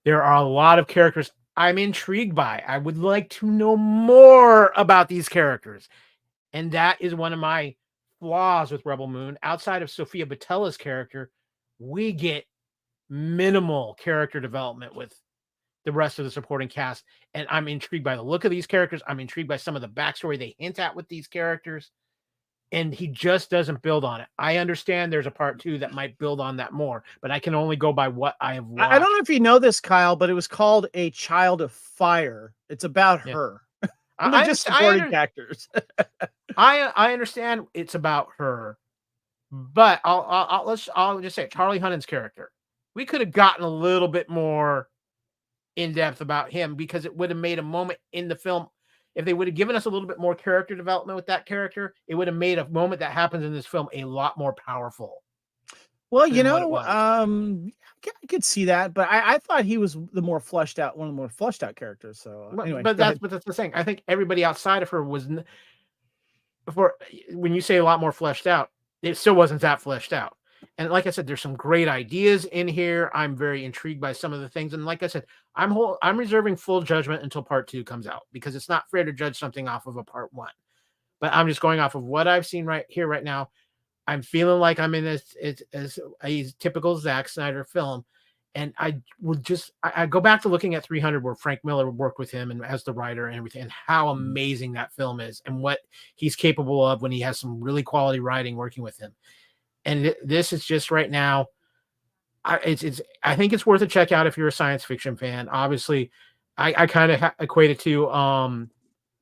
There are a lot of characters I'm intrigued by. I would like to know more about these characters. And that is one of my flaws with Rebel Moon. Outside of Sofia Boutella's character, we get minimal character development with the rest of the supporting cast. And I'm intrigued by the look of these characters. I'm intrigued by some of the backstory they hint at with these characters. And he just doesn't build on it. I understand there's a part 2 that might build on that more, but I can only go by what I have watched. I don't know if you know this, Kyle, but it was called A Child of Fire. It's about her. They're just supporting actors. I understand it's about her, but I'll just say Charlie Hunnam's character. We could have gotten a little bit more in depth about him because it would have made a moment in the film. If they would have given us a little bit more character development with that character, it would have made a moment that happens in this film a lot more powerful. Well, you know, I could see that, but I thought he was the more fleshed out, one of the more fleshed out characters. So anyway, but that's the thing. I think everybody outside of her was, before when you say a lot more fleshed out, it still wasn't that fleshed out. And like I said, there's some great ideas in here. I'm very intrigued by some of the things. And like I said, I'm reserving full judgment until part 2 comes out because it's not fair to judge something off of a part 1. But I'm just going off of what I've seen right here, right now. I'm feeling like I'm in a typical Zack Snyder film. And I go back to looking at 300 where Frank Miller worked with him and as the writer and everything, and how amazing that film is and what he's capable of when he has some really quality writing working with him. And this is just right now. I think it's worth a check out if you're a science fiction fan. Obviously, I kind of equate it to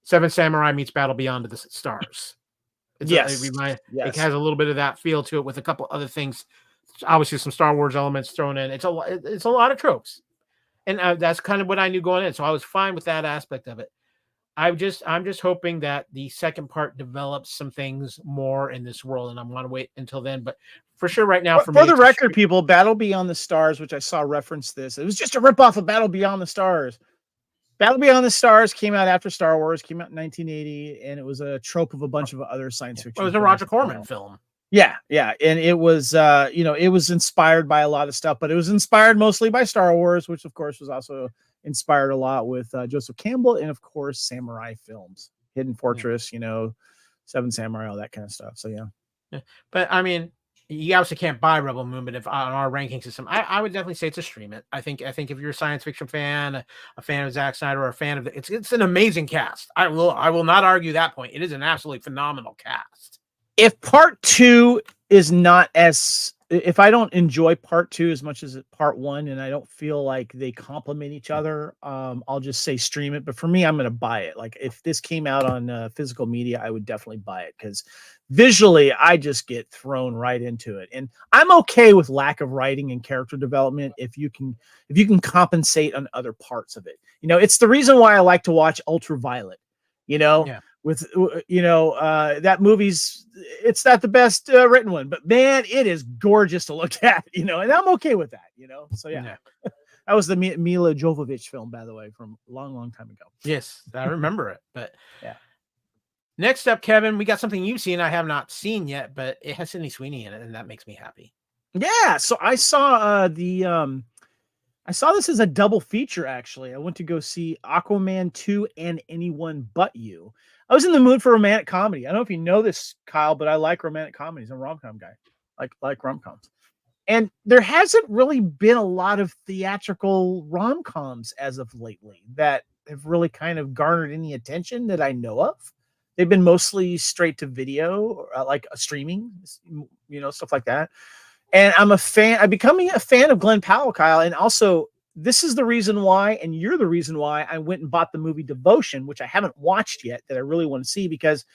Seven Samurai meets Battle Beyond the Stars. It has a little bit of that feel to it with a couple other things. Obviously, some Star Wars elements thrown in. It's a lot of tropes, and that's kind of what I knew going in. So I was fine with that aspect of it. I'm just hoping that the second part develops some things more in this world, and I'm going to wait until then. But for sure, right now, for the record, people, Battle Beyond the Stars, which I saw reference this, it was just a ripoff of Battle Beyond the Stars. Battle Beyond the Stars came out after Star Wars, came out in 1980, and it was a trope of a bunch of other science fiction. It was a Roger Corman film. Yeah, and it was, it was inspired by a lot of stuff, but it was inspired mostly by Star Wars, which of course was also inspired a lot with Joseph Campbell and of course samurai films, Hidden Fortress, Seven Samurai, all that kind of stuff. So yeah. But I mean, you obviously can't buy Rebel Moon, but if on our ranking system, I would definitely say it's a stream it. I think if you're a science fiction fan, a fan of Zack Snyder, or a fan of it's an amazing cast. I will not argue that point. It is an absolutely phenomenal cast. If part 2 is not if I don't enjoy part 2 as much as part 1, and I don't feel like they complement each other, I'll just say stream it. But for me, I'm going to buy it. Like if this came out on physical media, I would definitely buy it because visually, I just get thrown right into it. And I'm okay with lack of writing and character development if you can compensate on other parts of it. It's the reason why I like to watch Ultraviolet. With that movie's, it's not the best written one, but man, it is gorgeous to look at, and I'm okay with that, so yeah. That was the Mila Jovovich film, by the way, from a long time ago. Yes, I remember it. But yeah. Next up, Kevin, we got something you've seen I have not seen yet, but it has Sydney Sweeney in it, and that makes me happy. Yeah, so I saw I saw this as a double feature, actually. I went to go see Aquaman 2 and Anyone But You. I was in the mood for romantic comedy. I don't know if you know this, Kyle, but I like romantic comedies. I'm a rom-com guy. Like rom-coms. And there hasn't really been a lot of theatrical rom-coms as of lately that have really kind of garnered any attention that I know of. They've been mostly straight to video, like streaming, stuff like that. And I'm becoming a fan of Glenn Powell, Kyle. And also, this is the reason why, and you're the reason why I went and bought the movie Devotion, which I haven't watched yet, that I really want to see, because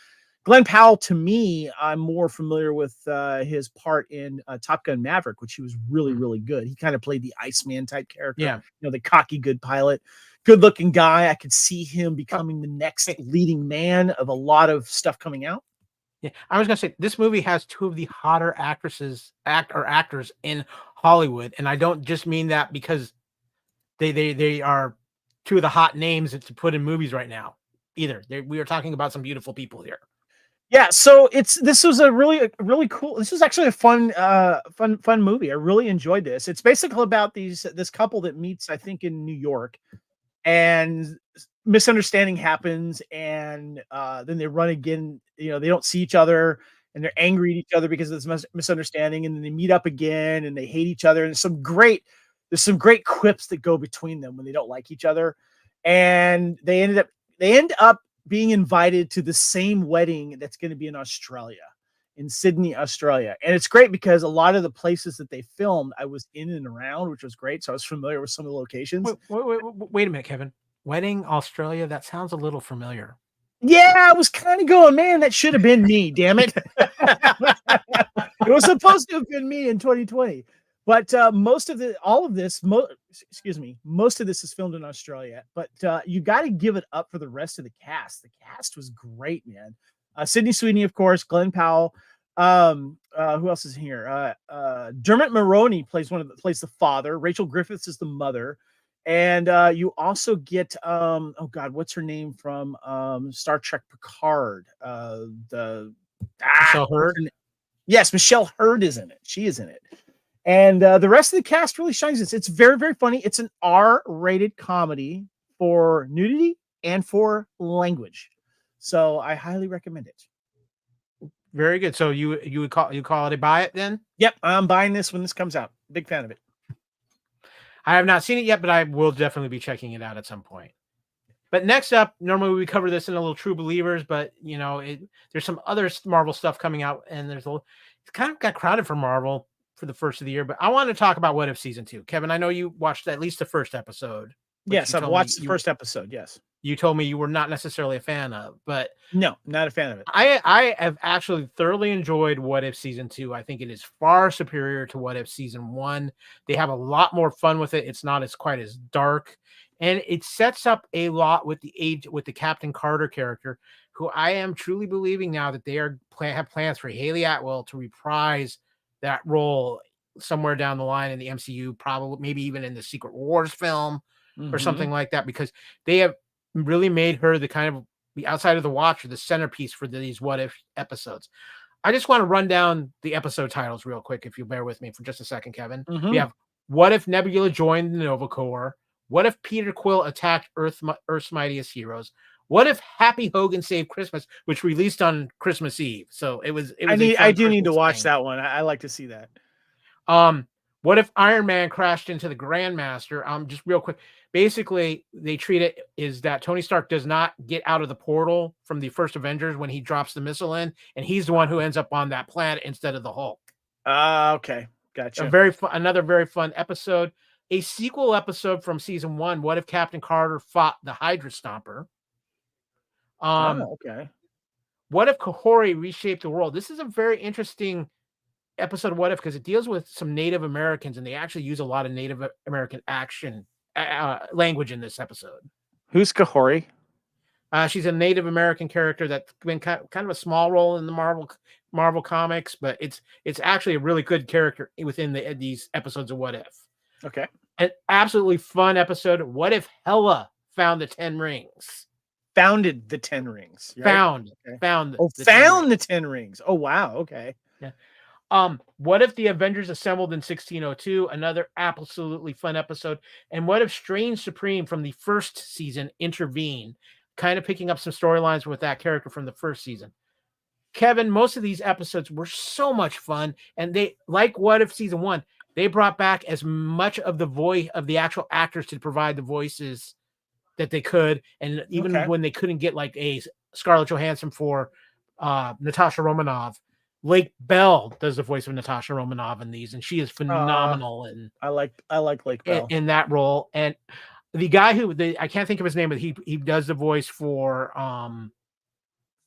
Glenn Powell, to me, I'm more familiar with his part in Top Gun Maverick, which he was really, really good. He kind of played the Iceman type character, the cocky good pilot, good looking guy. I could see him becoming the next leading man of a lot of stuff coming out. Yeah, I was gonna say this movie has two of the hotter actors in Hollywood, and I don't just mean that because they are two of the hot names to put in movies right now. Either we are talking about some beautiful people here. Yeah, so this was a really cool. This was actually a fun movie. I really enjoyed this. It's basically about this couple that meets, I think, in New York, and misunderstanding happens, and then they run again. They don't see each other, and they're angry at each other because of this misunderstanding, and then they meet up again, and they hate each other. And some great there's some great quips that go between them when they don't like each other, and they end up being invited to the same wedding that's going to be in Australia, in Sydney, Australia. And it's great because a lot of the places that they filmed, I was in and around, which was great. So I was familiar with some of the locations. Wait a minute, Kevin. Wedding, Australia, that sounds a little familiar. Yeah, I was kind of going, man, that should have been me, damn it. It was supposed to have been me in 2020. But most of this is filmed in Australia. But you got to give it up for the rest of the cast. The cast was great, man. Sydney Sweeney, of course, Glenn Powell. Who else is here? Dermot Mulroney plays the father. Rachel Griffiths is the mother. And you also get what's her name from Star Trek Picard? Michelle Hurd. Yes, Michelle Hurd is in it. She is in it. And the rest of the cast really shines. It's very, very funny. It's an R-rated comedy for nudity and for language. So I highly recommend it. Very good. So you would call it a buy it then? Yep, I'm buying this when this comes out. Big fan of it. I have not seen it yet, but I will definitely be checking it out at some point. But next up, normally we cover this in a little True Believers, but there's some other Marvel stuff coming out, and it's kind of got crowded for Marvel for the first of the year. But I want to talk about What If Season 2. Kevin, I know you watched at least the first episode. Yes, I've watched the first episode. Yes. You told me you were not necessarily a fan of, but no, not a fan of it. I have actually thoroughly enjoyed What If Season 2. I think it is far superior to What If Season 1. They have a lot more fun with it. It's not quite as dark, and it sets up a lot with the Captain Carter character, who I am truly believing now that they have plans for Haley Atwell to reprise that role somewhere down the line in the MCU, probably maybe even in the Secret Wars film or something like that, because they have really made her the kind of the outside of the Watcher, the centerpiece for these What If episodes. I just want to run down the episode titles real quick, if you bear with me for just a second, Kevin. We have What If Nebula joined the Nova Corps? What If Peter Quill attacked Earth's Mightiest Heroes? What If Happy Hogan Saved Christmas, which released on Christmas Eve? So it was. I do need to watch that one. I like to see that. What if Iron Man crashed into the Grandmaster? Just real quick. Basically, they treat it is that Tony Stark does not get out of the portal from the first Avengers when he drops the missile in, and he's the one who ends up on that planet instead of the Hulk. Okay, gotcha. Another very fun episode. A sequel episode from season 1. What if Captain Carter fought the Hydra Stomper? Okay. What if Kahori reshaped the world? This is a very interesting episode of What If because it deals with some Native Americans, and they actually use a lot of Native American action language in this episode. Who's Kahori? She's a Native American character that's been kind of a small role in the Marvel comics, but it's actually a really good character within these episodes of What If. Okay. An absolutely fun episode. What if Hela found the 10 rings? Founded the 10 rings. Right? Found the 10 rings. Oh wow. Okay. Yeah. What if the Avengers assembled in 1602? Another absolutely fun episode. And what if Strange Supreme from the first season intervened? Kind of picking up some storylines with that character from the first season. Kevin, most of these episodes were so much fun, and they like What If season 1. They brought back as much of the voice of the actual actors to provide the voices that they could, and even when they couldn't get like a Scarlett Johansson for Natasha Romanoff, Lake Bell does the voice of Natasha Romanoff in these, and she is phenomenal. And I like Lake Bell in that role. And the guy I can't think of his name, but he does the voice for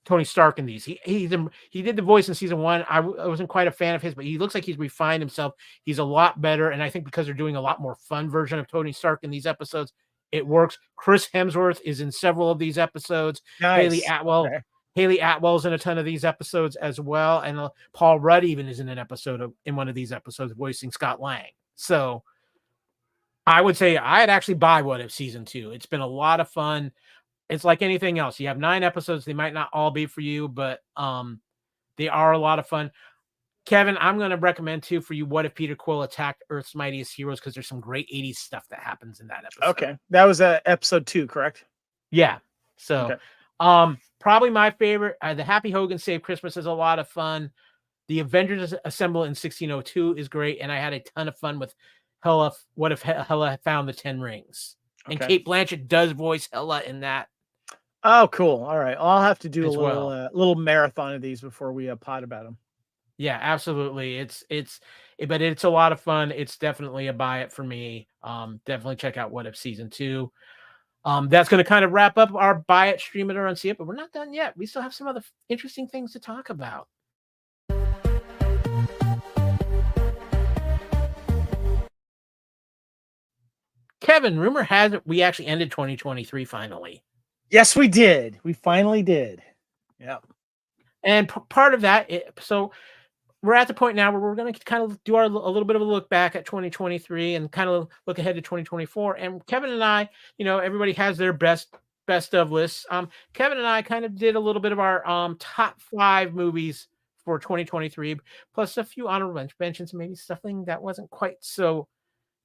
Tony Stark in these. He did the voice in season 1. I wasn't quite a fan of his, but he looks like he's refined himself. He's a lot better, and I think because they're doing a lot more fun version of Tony Stark in these episodes, it works. Chris Hemsworth is in several of these episodes. Nice. Haley Atwell's in a ton of these episodes as well, and Paul Rudd even is in an episode in one of these episodes voicing Scott Lang. So I would say I'd actually buy What If season 2. It's been a lot of fun. It's like anything else. You have 9 episodes. They might not all be for you, but they are a lot of fun. Kevin, I'm going to recommend too for you What If Peter Quill attacked Earth's Mightiest Heroes, because there's some great 80s stuff that happens in that episode. Okay. That was episode 2, correct? Yeah. So probably my favorite. The Happy Hogan Save Christmas is a lot of fun. The Avengers Assemble in 1602 is great, and I had a ton of fun with What if Hela had found the 10 rings? And Okay. Kate Blanchett does voice Hela in that Oh, cool. All right. I'll have to do a as little well. little marathon of these before we pod about them. Yeah, absolutely. But it's a lot of fun. It's definitely a buy it for me. Definitely check out What If Season 2. That's going to kind of wrap up our buy it, stream it, or unsee it, but we're not done yet. We still have some other interesting things to talk about. Kevin, rumor has it we actually ended 2023 finally. Yes, we did. We finally did. Yeah. And part of that, so we're at the point now where we're going to kind of do a little bit of a look back at 2023 and kind of look ahead to 2024. And Kevin and I, everybody has their best of lists. Kevin and I kind of did a little bit of our top 5 movies for 2023, plus a few honorable mentions, maybe something that wasn't quite so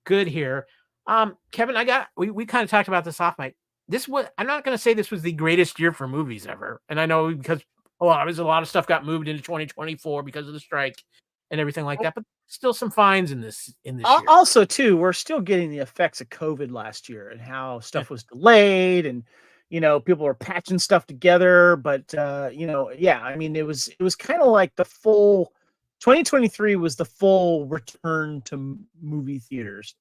good here. Kevin, we kind of talked about this off mic. I'm not going to say this was the greatest year for movies ever. And I know because a lot of stuff got moved into 2024 because of the strike and everything like that, but still some fines in this year. Also, too, we're still getting the effects of COVID last year and how stuff was delayed and people were patching stuff together. But yeah, I mean, it was kind of like the full 2023 was the full return to movie theaters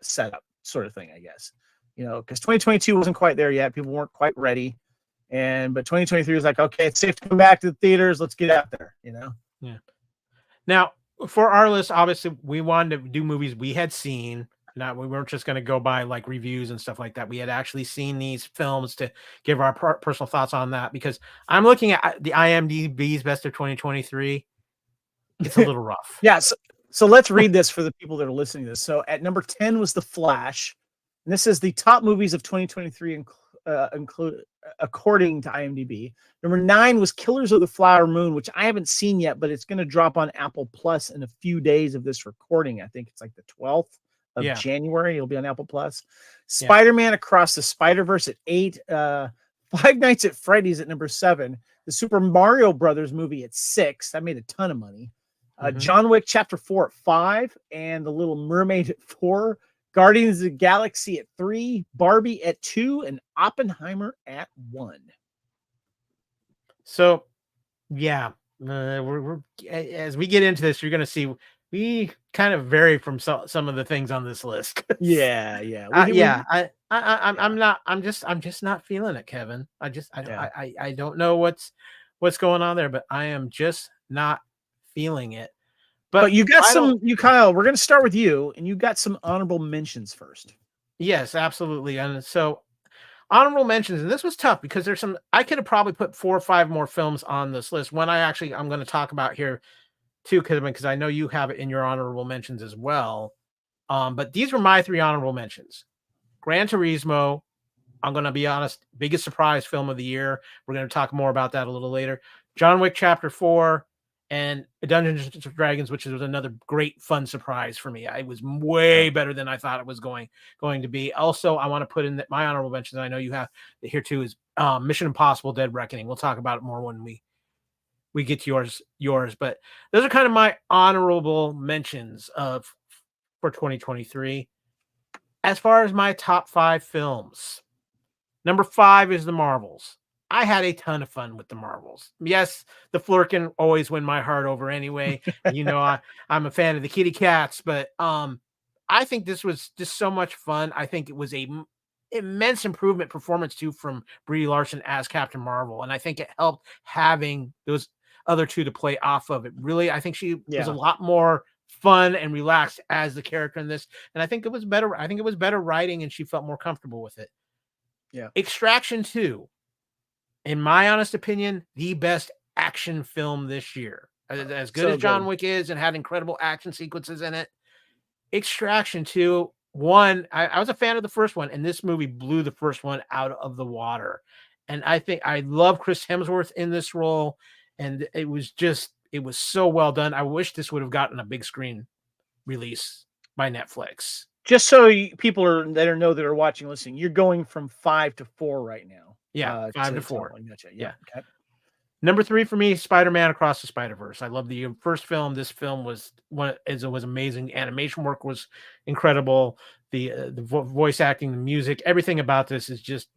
setup sort of thing, I guess. Because 2022 wasn't quite there yet. People weren't quite ready. But 2023 was like, okay, it's safe to come back to the theaters. Let's get out there, Yeah. Now, for our list, obviously, we wanted to do movies we had seen. We weren't just going to go by like reviews and stuff like that. We had actually seen these films to give our personal thoughts on that, because I'm looking at the IMDb's best of 2023. It's a little rough. Yeah. So let's read this for the people that are listening to this. So at number 10 was The Flash. And this is the top movies of 2023, according to IMDb. Number 9 was Killers of the Flower Moon, which I haven't seen yet, but it's going to drop on Apple Plus in a few days of this recording. I think it's like the 12th of January. It'll be on Apple Plus. Spider-Man Across the Spider-Verse at 8. Five Nights at Freddy's at number 7. The Super Mario Brothers movie at 6. That made a ton of money. John Wick Chapter 4 at 5. And The Little Mermaid at 4. Guardians of the Galaxy at 3, Barbie at 2, and Oppenheimer at 1. So, yeah, we're as we get into this, you're going to see we kind of vary from some of the things on this list. Yeah. I'm just not feeling it, Kevin. I don't know what's going on there, but I am just not feeling it. But you got Kyle, we're going to start with you, and you got some honorable mentions first. Yes, absolutely. And so honorable mentions, and this was tough because there's I could have probably put 4 or 5 more films on this list. One I'm going to talk about here too, because I know you have it in your honorable mentions as well. But these were my 3 honorable mentions. Gran Turismo, I'm going to be honest, biggest surprise film of the year. We're going to talk more about that a little later. John Wick Chapter 4. And Dungeons and Dragons, which was another great fun surprise for me. It was way better than I thought it was going to be. Also, I want to put in my honorable mentions. I know you have here too is Mission Impossible: Dead Reckoning. We'll talk about it more when we get to yours. But those are kind of my honorable mentions for 2023. As far as my top 5 films, number 5 is The Marvels. I had a ton of fun with The Marvels. Yes, the Flurkin always win my heart over anyway. I'm a fan of the kitty cats, but I think this was just so much fun. I think it was a immense improvement performance too from Brie Larson as Captain Marvel, and I think it helped having those other two to play off of. It really, I think she was a lot more fun and relaxed as the character in this, and I think it was better. I think it was better writing, and she felt more comfortable with it. Yeah. Extraction 2. In my honest opinion, the best action film this year. As good as John Wick is and had incredible action sequences in it, Extraction 2, I was a fan of the first one, and this movie blew the first one out of the water. And I think I love Chris Hemsworth in this role, and it was so well done. I wish this would have gotten a big screen release by Netflix. Just so people that are watching, listening, you're going from 5 to 4 right now. Yeah, 5 to 4. Gotcha. Yeah. Okay. Number 3 for me, Spider-Man Across the Spider-Verse. I love the first film. This film was was amazing. Animation work was incredible. The voice acting, the music, everything about this is just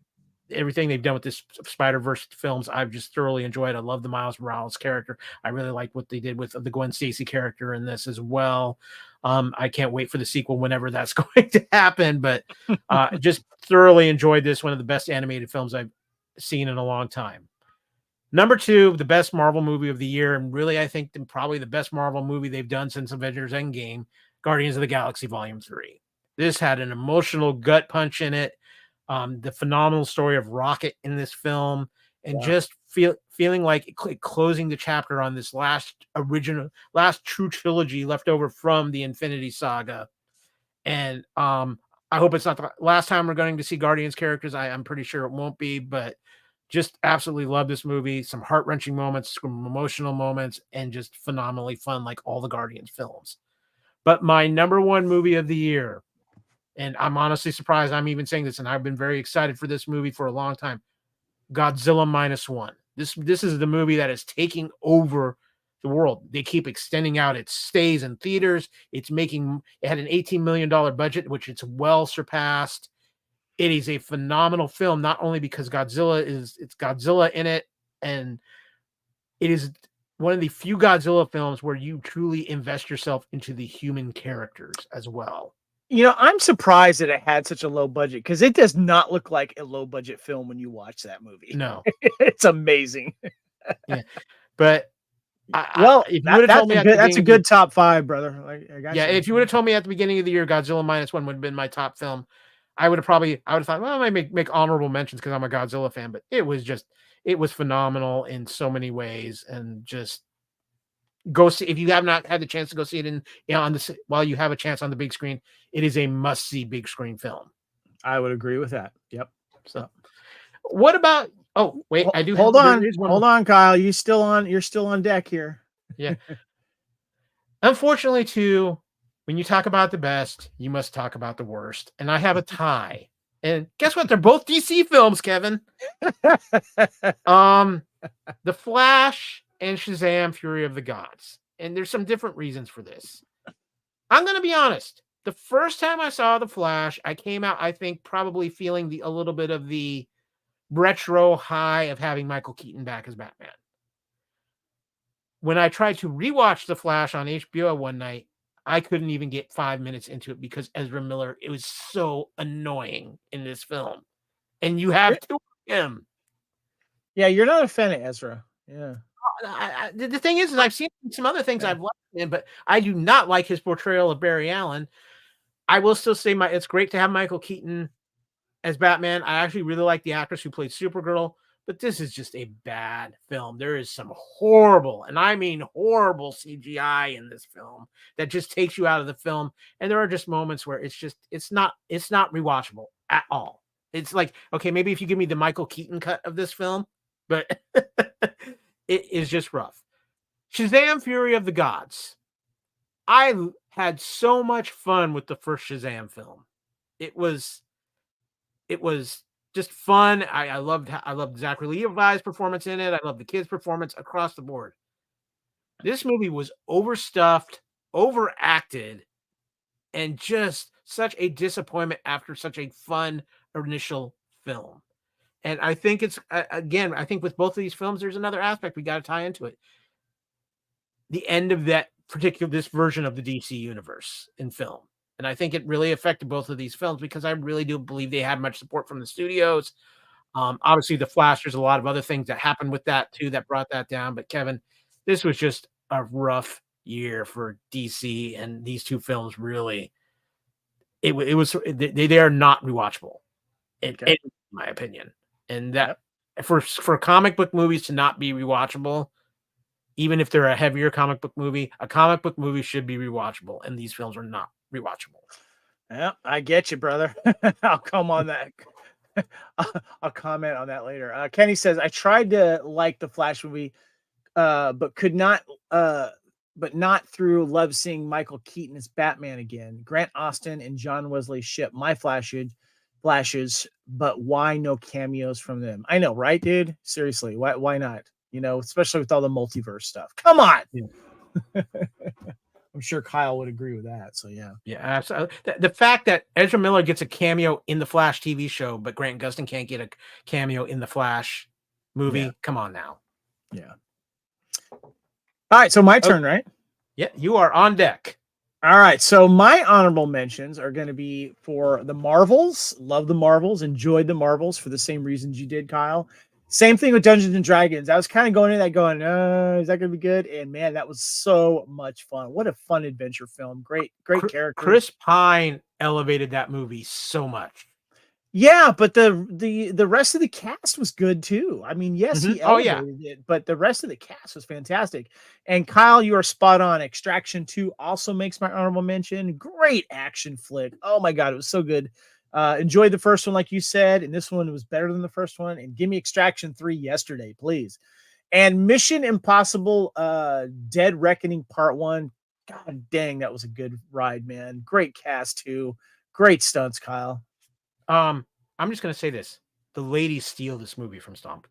everything they've done with this Spider-Verse films. I've just thoroughly enjoyed. I love the Miles Morales character. I really like what they did with the Gwen Stacy character in this as well. I can't wait for the sequel whenever that's going to happen. But just thoroughly enjoyed this. One of the best animated films I've seen in a long time. Number 2, the best Marvel movie of the year, and really, I think probably the best Marvel movie they've done since Avengers Endgame, Guardians of the Galaxy Volume 3. This had an emotional gut punch in it. The phenomenal story of Rocket in this film, and just feeling like closing the chapter on this last true trilogy left over from the Infinity Saga. And I hope it's not the last time we're going to see Guardians characters. I'm pretty sure it won't be, but just absolutely love this movie. Some heart-wrenching moments, some emotional moments, and just phenomenally fun, like all the Guardians films. But my number 1 movie of the year, and I'm honestly surprised I'm even saying this, and I've been very excited for this movie for a long time, Godzilla -1. This is the movie that is taking over the world. They keep extending out its stays in theaters. It had an $18 million budget, which it's well surpassed. It is a phenomenal film, not only because it's Godzilla in it, and it is one of the few Godzilla films where you truly invest yourself into the human characters as well. I'm surprised that it had such a low budget, because it does not look like a low budget film when you watch that movie. No, It's amazing. yeah, but if you would have told me that's a good top 5, brother. I got you. If you would have told me at the beginning of the year Godzilla -1 would have been my top film, I would have thought, well, I might make honorable mentions because I'm a Godzilla fan, but it was phenomenal in so many ways, and just go see if you have not had the chance to go see it while you have a chance on the big screen. It is a must-see big screen film. I would agree with that. Yep. So, what about? Oh, wait, I do. Hold on, Kyle. You're still on deck here. Yeah. Unfortunately, too, when you talk about the best, you must talk about the worst. And I have a tie. And guess what? They're both DC films, Kevin. The Flash and Shazam: Fury of the Gods. And there's some different reasons for this. I'm going to be honest. The first time I saw The Flash, I came out, I think, probably feeling a little bit of the retro high of having Michael Keaton back as Batman. When I tried to rewatch The Flash on HBO one night, I couldn't even get 5 minutes into it because Ezra Miller, it was so annoying in this film. And you have to him. Yeah, you're not a fan of Ezra. Yeah. The thing is I've seen some other things I've liked him, but I do not like his portrayal of Barry Allen. I will still say it's great to have Michael Keaton as Batman. I actually really like the actress who played Supergirl, but this is just a bad film. There is some horrible, and I mean horrible, CGI in this film that just takes you out of the film. And there are just moments where it's not rewatchable at all. It's like, okay, maybe if you give me the Michael Keaton cut of this film, but it is just rough. Shazam: Fury of the Gods. I had so much fun with the first Shazam film. It was just fun. I loved Zachary Levi's performance in it. I loved the kids' performance across the board. This movie was overstuffed, overacted, and just such a disappointment after such a fun initial film. And I think it's, again, I think with both of these films, there's another aspect we got to tie into it. The end of this version of the DC universe in film. And I think it really affected both of these films because I really do believe they had much support from the studios. Obviously, The Flash, there's a lot of other things that happened with that too that brought that down. But Kevin, this was just a rough year for DC, and these two films really, they are not rewatchable, in my opinion. And that for comic book movies to not be rewatchable, even if they're a heavier comic book movie should be rewatchable, and these films are not rewatchable. Yeah, I get you, brother. I'll come on that. I'll comment on that later. Kenny says, I tried to like the Flash movie, but could not, but not through love seeing Michael Keaton as Batman again. Grant Austin and John Wesley ship my flashes, but why no cameos from them? I know, right, dude? Seriously, why not? especially with all the multiverse stuff. Come on. Yeah. I'm sure Kyle would agree with that. So yeah. Yeah, absolutely. The fact that Ezra Miller gets a cameo in the Flash TV show, but Grant Gustin can't get a cameo in the Flash movie. Yeah. Come on now. Yeah. All right. So my turn, right? Yeah, you are on deck. All right. So my honorable mentions are going to be for the Marvels. Love the Marvels. Enjoyed the Marvels for the same reasons you did, Kyle. Same thing with Dungeons and Dragons. I was kind of going in that going, is that going to be good? And man, that was so much fun. What a fun adventure film. Great characters. Chris Pine elevated that movie so much. Yeah, but the rest of the cast was good too. I mean, yes, he elevated it, but the rest of the cast was fantastic. And Kyle, you are spot on. Extraction 2 also makes my honorable mention. Great action flick. Oh my God, it was so good. Enjoyed the first one, like you said, and this one was better than the first one. And give me Extraction 3 yesterday, please. And Mission Impossible Dead Reckoning Part 1. God dang, that was a good ride, man. Great cast too. Great stunts, Kyle. I'm just gonna say this: the ladies steal this movie from Tom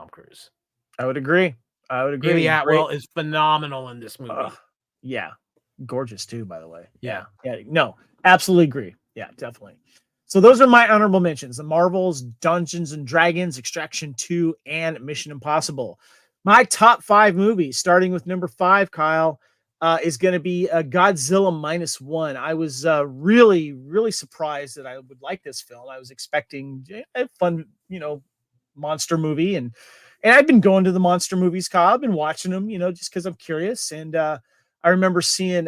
Cruise. I would agree. Haley Atwell is phenomenal in this movie. Yeah, gorgeous too, by the way. Yeah. No, absolutely agree. Yeah, definitely. So those are my honorable mentions: the Marvels, Dungeons and Dragons, Extraction 2, and Mission Impossible. My top 5 movies, starting with number 5, Kyle, is going to be Godzilla -1. I was really, really surprised that I would like this film. I was expecting a fun, monster movie, and I've been going to the monster movies, Kyle. I've been watching them, just because I'm curious. And I remember seeing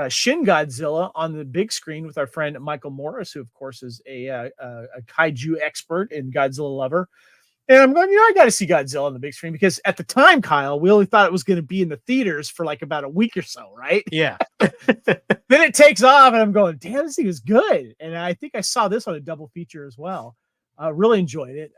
Shin Godzilla on the big screen with our friend Michael Morris, who of course is a kaiju expert and Godzilla lover. And I'm going, I got to see Godzilla on the big screen, because at the time, Kyle, we only thought it was going to be in the theaters for like about a week or so, right? Yeah. Then it takes off, and I'm going, damn, this thing is good. And I think I saw this on a double feature as well. Really enjoyed it.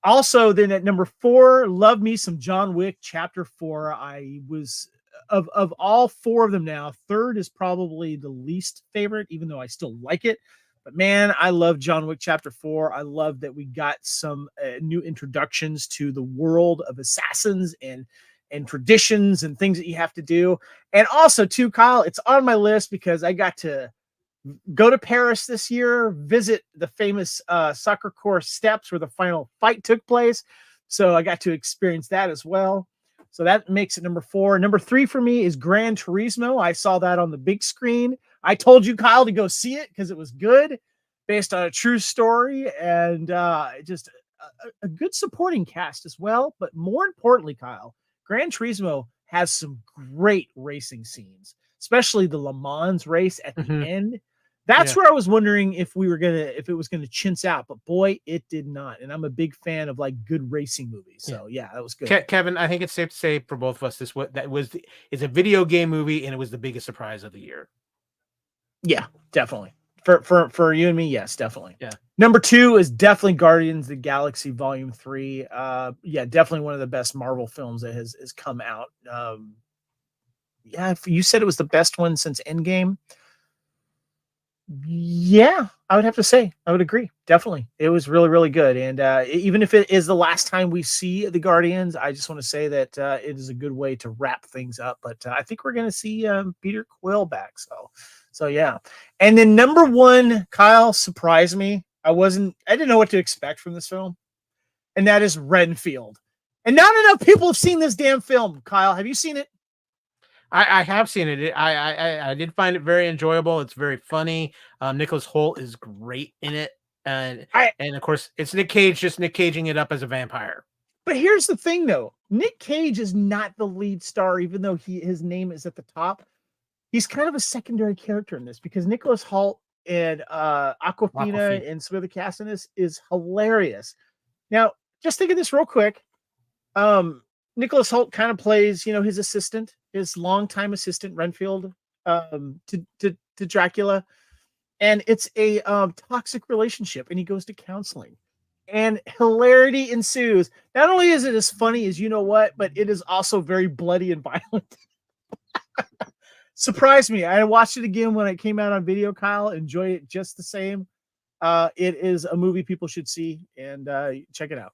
Also, then at number 4, love me some John Wick Chapter 4. I was of all 4 of them now, third is probably the least favorite, even though I still like it. But man, I love John Wick Chapter 4. I love that we got some new introductions to the world of assassins and traditions and things that you have to do. And also, too, Kyle, it's on my list because I got to go to Paris this year, visit the famous soccer course steps where the final fight took place. So I got to experience that as well. So that makes it number 4. Number 3 for me is Gran Turismo. I saw that on the big screen. I told you, Kyle, to go see it because it was good, based on a true story, and just a good supporting cast as well. But more importantly, Kyle, Gran Turismo has some great racing scenes, especially the Le Mans race at the end. That's where I was wondering if it was gonna chintz out, but boy, it did not. And I'm a big fan of like good racing movies. So yeah, that was good. Kevin, I think it's safe to say for both of us, it's a video game movie, and it was the biggest surprise of the year. Yeah, definitely. For you and me, yes, definitely. Yeah. Number 2 is definitely Guardians of the Galaxy Volume 3. Yeah, definitely one of the best Marvel films that has come out. Yeah, if you said it was the best one since Endgame. Yeah, I would have to say, I would agree. Definitely. It was really, really good. And even if it is the last time we see the Guardians, I just want to say that it is a good way to wrap things up. But I think we're going to see Peter Quill back. So yeah. And then number 1, Kyle, surprised me. I didn't know what to expect from this film. And that is Renfield. And not enough people have seen this damn film. Kyle, have you seen it? I have seen it. I did find it very enjoyable. It's very funny. Nicholas Hoult is great in it, and of course it's Nick Cage, just Nick Caging it up as a vampire. But here's the thing, though: Nick Cage is not the lead star, even though his name is at the top. He's kind of a secondary character in this, because Nicholas Hoult and Awkwafina and some of the cast in this is hilarious. Now, just think of this real quick. Nicholas Hoult kind of plays, his assistant, his longtime assistant, Renfield, to Dracula. And it's a toxic relationship, and he goes to counseling. And hilarity ensues. Not only is it as funny as you know what, but it is also very bloody and violent. Surprised me. I watched it again when it came out on video, Kyle. Enjoy it just the same. It is a movie people should see, and check it out.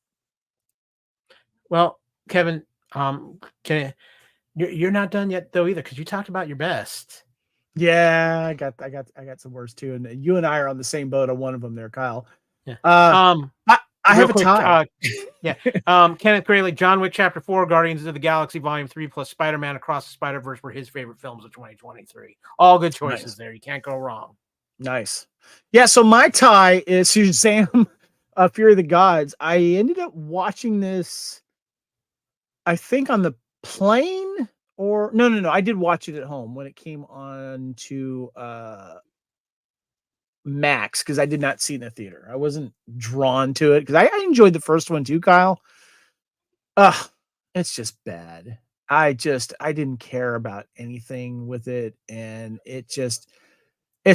Well, Kevin, can you're not done yet though either because you talked about your best. Yeah, I got some worse too, and you and I are on the same boat on one of them there, Kyle. Yeah. I, I Real have a quick, tie. yeah. Kenneth Graley, John Wick Chapter 4, Guardians of the Galaxy Volume 3, plus Spider-Man Across the Spider-Verse were his favorite films of 2023. All good choices Nice. there. You can't go wrong. Nice. Yeah, so my tie is Shazam, Fury of the Gods. I ended up watching this, I think, on the plane, or no. I did watch it at home when it came on to Max, because I did not see it in the theater. I wasn't drawn to it because I enjoyed the first one too, Kyle. Ugh, it's just bad. I didn't care about anything with it, and it's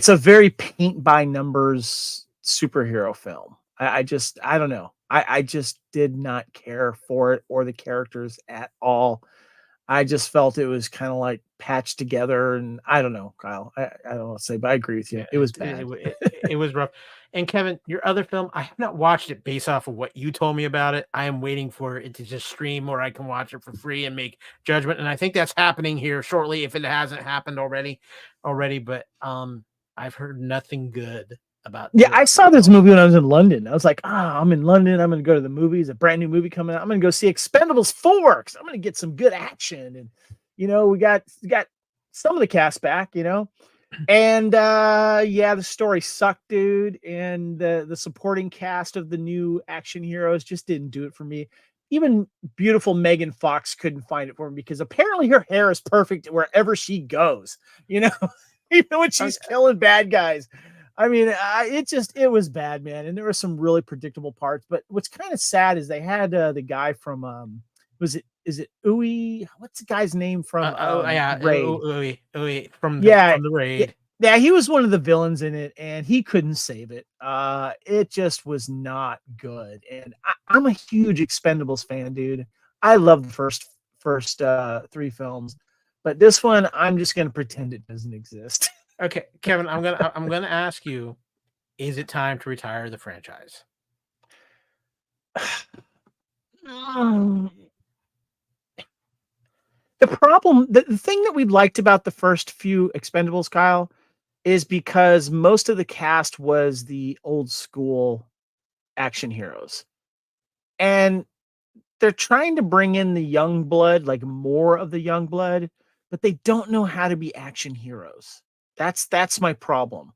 a very paint by numbers superhero film. I don't know. I just did not care for it or the characters at all. I just felt it was kind of like patched together, and I don't know, Kyle. I don't know what to say, but I agree with you. Yeah, It was bad. it was rough. And Kevin, your other film, I have not watched it based off of what you told me about it. I am waiting for it to just stream or I can watch it for free and make judgment. And I think that's happening here shortly if it hasn't happened already. But I've heard nothing good about Yeah, I the saw this movie when I was in London. I was like, I'm in London. I'm going to go to the movies. A brand new movie coming out. I'm going to go see Expendables 4 because I'm going to get some good action. And, we got some of the cast back, And yeah, the story sucked, dude. And the supporting cast of the new action heroes just didn't do it for me. Even beautiful Megan Fox couldn't find it for me because apparently her hair is perfect wherever she goes, even when she's killing bad guys. I mean, it was bad, man. And there were some really predictable parts. But what's kind of sad is they had the guy from is it Uwe? What's the guy's name from Raid? From Yeah, the Raid. yeah, he was one of the villains in it, and he couldn't save it. It just was not good. And I'm a huge Expendables fan, dude. I love the first three films, but this one, I'm just gonna pretend it doesn't exist. Okay, Kevin, I'm gonna ask you: is it time to retire the franchise? The thing that we liked about the first few Expendables, Kyle, is because most of the cast was the old school action heroes. And they're trying to bring in the young blood, like more of the young blood, but they don't know how to be action heroes. That's my problem.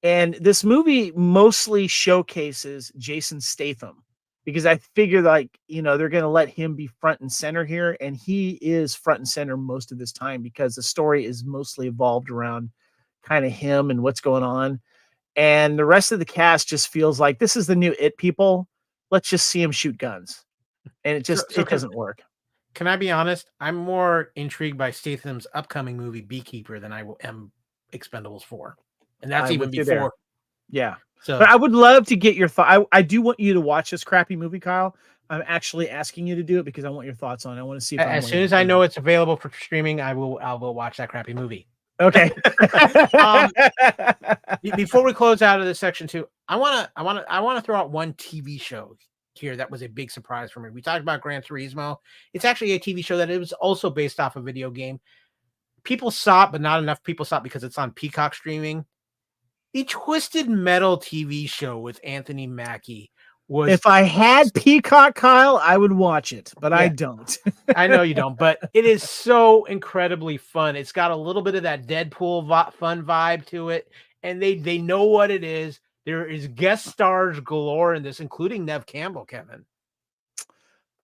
And this movie mostly showcases Jason Statham because I figure they're going to let him be front and center here. And he is front and center most of this time because the story is mostly evolved around kind of him and what's going on. And the rest of the cast just feels like this is the new It people. Let's just see him shoot guns. And it doesn't work. Can I be honest? I'm more intrigued by Statham's upcoming movie Beekeeper than I am Expendables 4. And that's even before. Yeah. So, but I would love to get your thought. I do want you to watch this crappy movie, Kyle. I'm actually asking you to do it because I want your thoughts on it. I want to see if as soon as I know it's available for streaming, I will watch that crappy movie. Okay. Before we close out of this section 2, I want to throw out one TV show here that was a big surprise for me. We talked about Gran Turismo. It's actually a TV show that it was also based off a video game. People saw it, but not enough people saw it because it's on Peacock streaming. The Twisted Metal TV show with Anthony Mackie was. If I had Peacock, Kyle, I would watch it, but I don't. I know you don't, but it is so incredibly fun. It's got a little bit of that Deadpool fun vibe to it, and they know what it is. There is guest stars galore in this, including Nev Campbell, Kevin.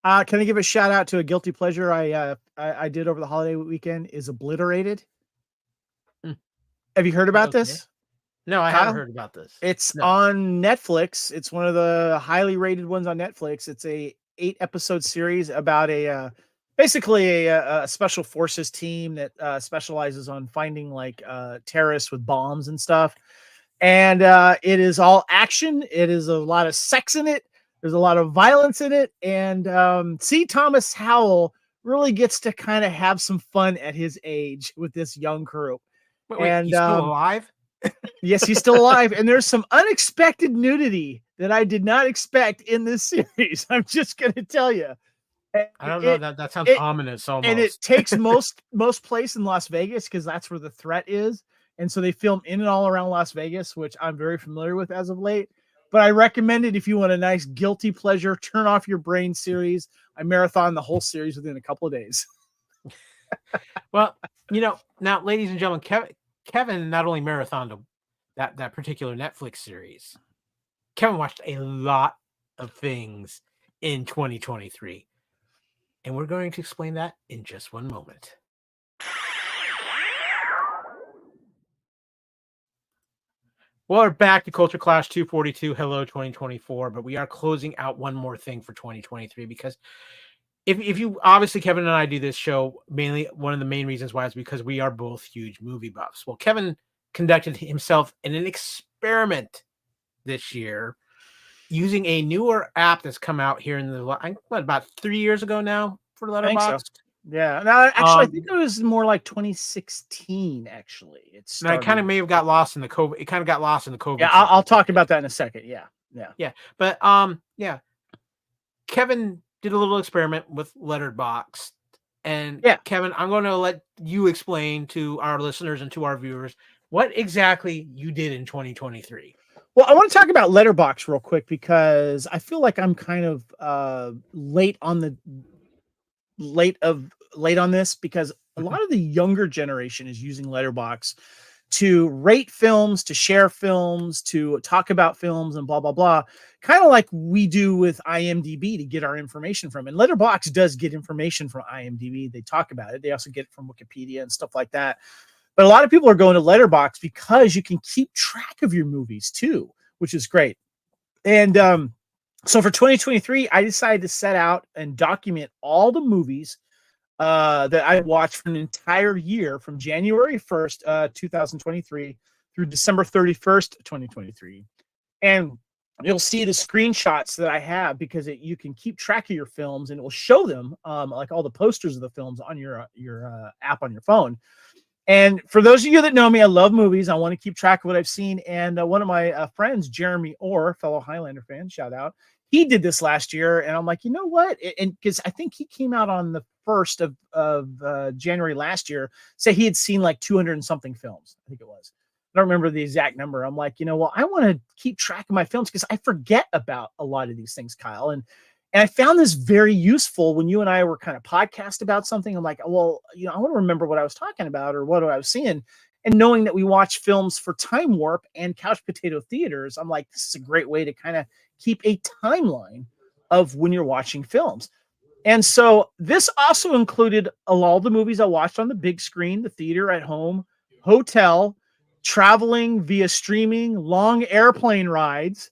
Can I give a shout out to a guilty pleasure I did over the holiday weekend? Is Obliterated. Have you heard about this? No, I haven't heard about this. It's on Netflix. It's one of the highly rated ones on Netflix. It's a 8-episode series about basically a special forces team that specializes on finding terrorists with bombs and stuff. And it is all action. It is a lot of sex in it. There's a lot of violence in it. And C. Thomas Howell really gets to kind of have some fun at his age with this young crew. Wait, he's still alive? Yes, he's still alive. And there's some unexpected nudity that I did not expect in this series. I'm just going to tell you. I don't know. It, That sounds it ominous and it almost. takes most place in Las Vegas because that's where the threat is, and so they film in and all around Las Vegas, which I'm very familiar with as of late. But I recommend it if you want a nice guilty pleasure, turn off your brain series. I marathon the whole series within a couple of days. Well, now, ladies and gentlemen, Kevin not only marathoned that particular Netflix series, Kevin watched a lot of things in 2023. And we're going to explain that in just one moment. Well, we're back to Culture Clash 242. Hello, 2024. But we are closing out one more thing for 2023 because if you obviously Kevin and I do this show, mainly one of the main reasons why is because we are both huge movie buffs. Well, Kevin conducted himself in an experiment this year using a newer app that's come out here in about 3 years ago now for I think so. Letterboxd. Yeah. Now, actually, I think it was more like 2016. Actually, it's. And I kind of may have got lost in the COVID. It kind of got lost in the COVID. Yeah, I'll talk about that in a second. Yeah. But yeah. Kevin did a little experiment with Letterboxd, and Kevin, I'm going to let you explain to our listeners and to our viewers what exactly you did in 2023. Well, I want to talk about Letterboxd real quick because I feel like I'm kind of late on this because a lot of the younger generation is using Letterboxd to rate films, to share films, to talk about films, and blah blah blah. Kind of like we do with IMDb to get our information from. And Letterboxd does get information from IMDb. They talk about it. They also get it from Wikipedia and stuff like that. But a lot of people are going to Letterboxd because you can keep track of your movies too, which is great. And so for 2023, I decided to set out and document all the movies that I watched for an entire year from January 1st, 2023 through December 31st, 2023. And you'll see the screenshots that I have because you can keep track of your films and it will show them like all the posters of the films on your app on your phone. And for those of you that know me, I love movies. I want to keep track of what I've seen. And one of my friends, Jeremy Orr, fellow Highlander fan, shout out, he did this last year. And I'm like, you know what? And because I think he came out on the 1st of January last year, say he had seen like 200 and something films. I think it was. I don't remember the exact number. I'm like, well, I want to keep track of my films because I forget about a lot of these things, Kyle. And I found this very useful when you and I were kind of podcast about something. I'm like, well, I want to remember what I was talking about or what I was seeing. And knowing that we watch films for Time Warp and Couch Potato Theaters, I'm like, this is a great way to kind of keep a timeline of when you're watching films. And so this also included all the movies I watched on the big screen, the theater, at home, hotel, traveling via streaming, long airplane rides.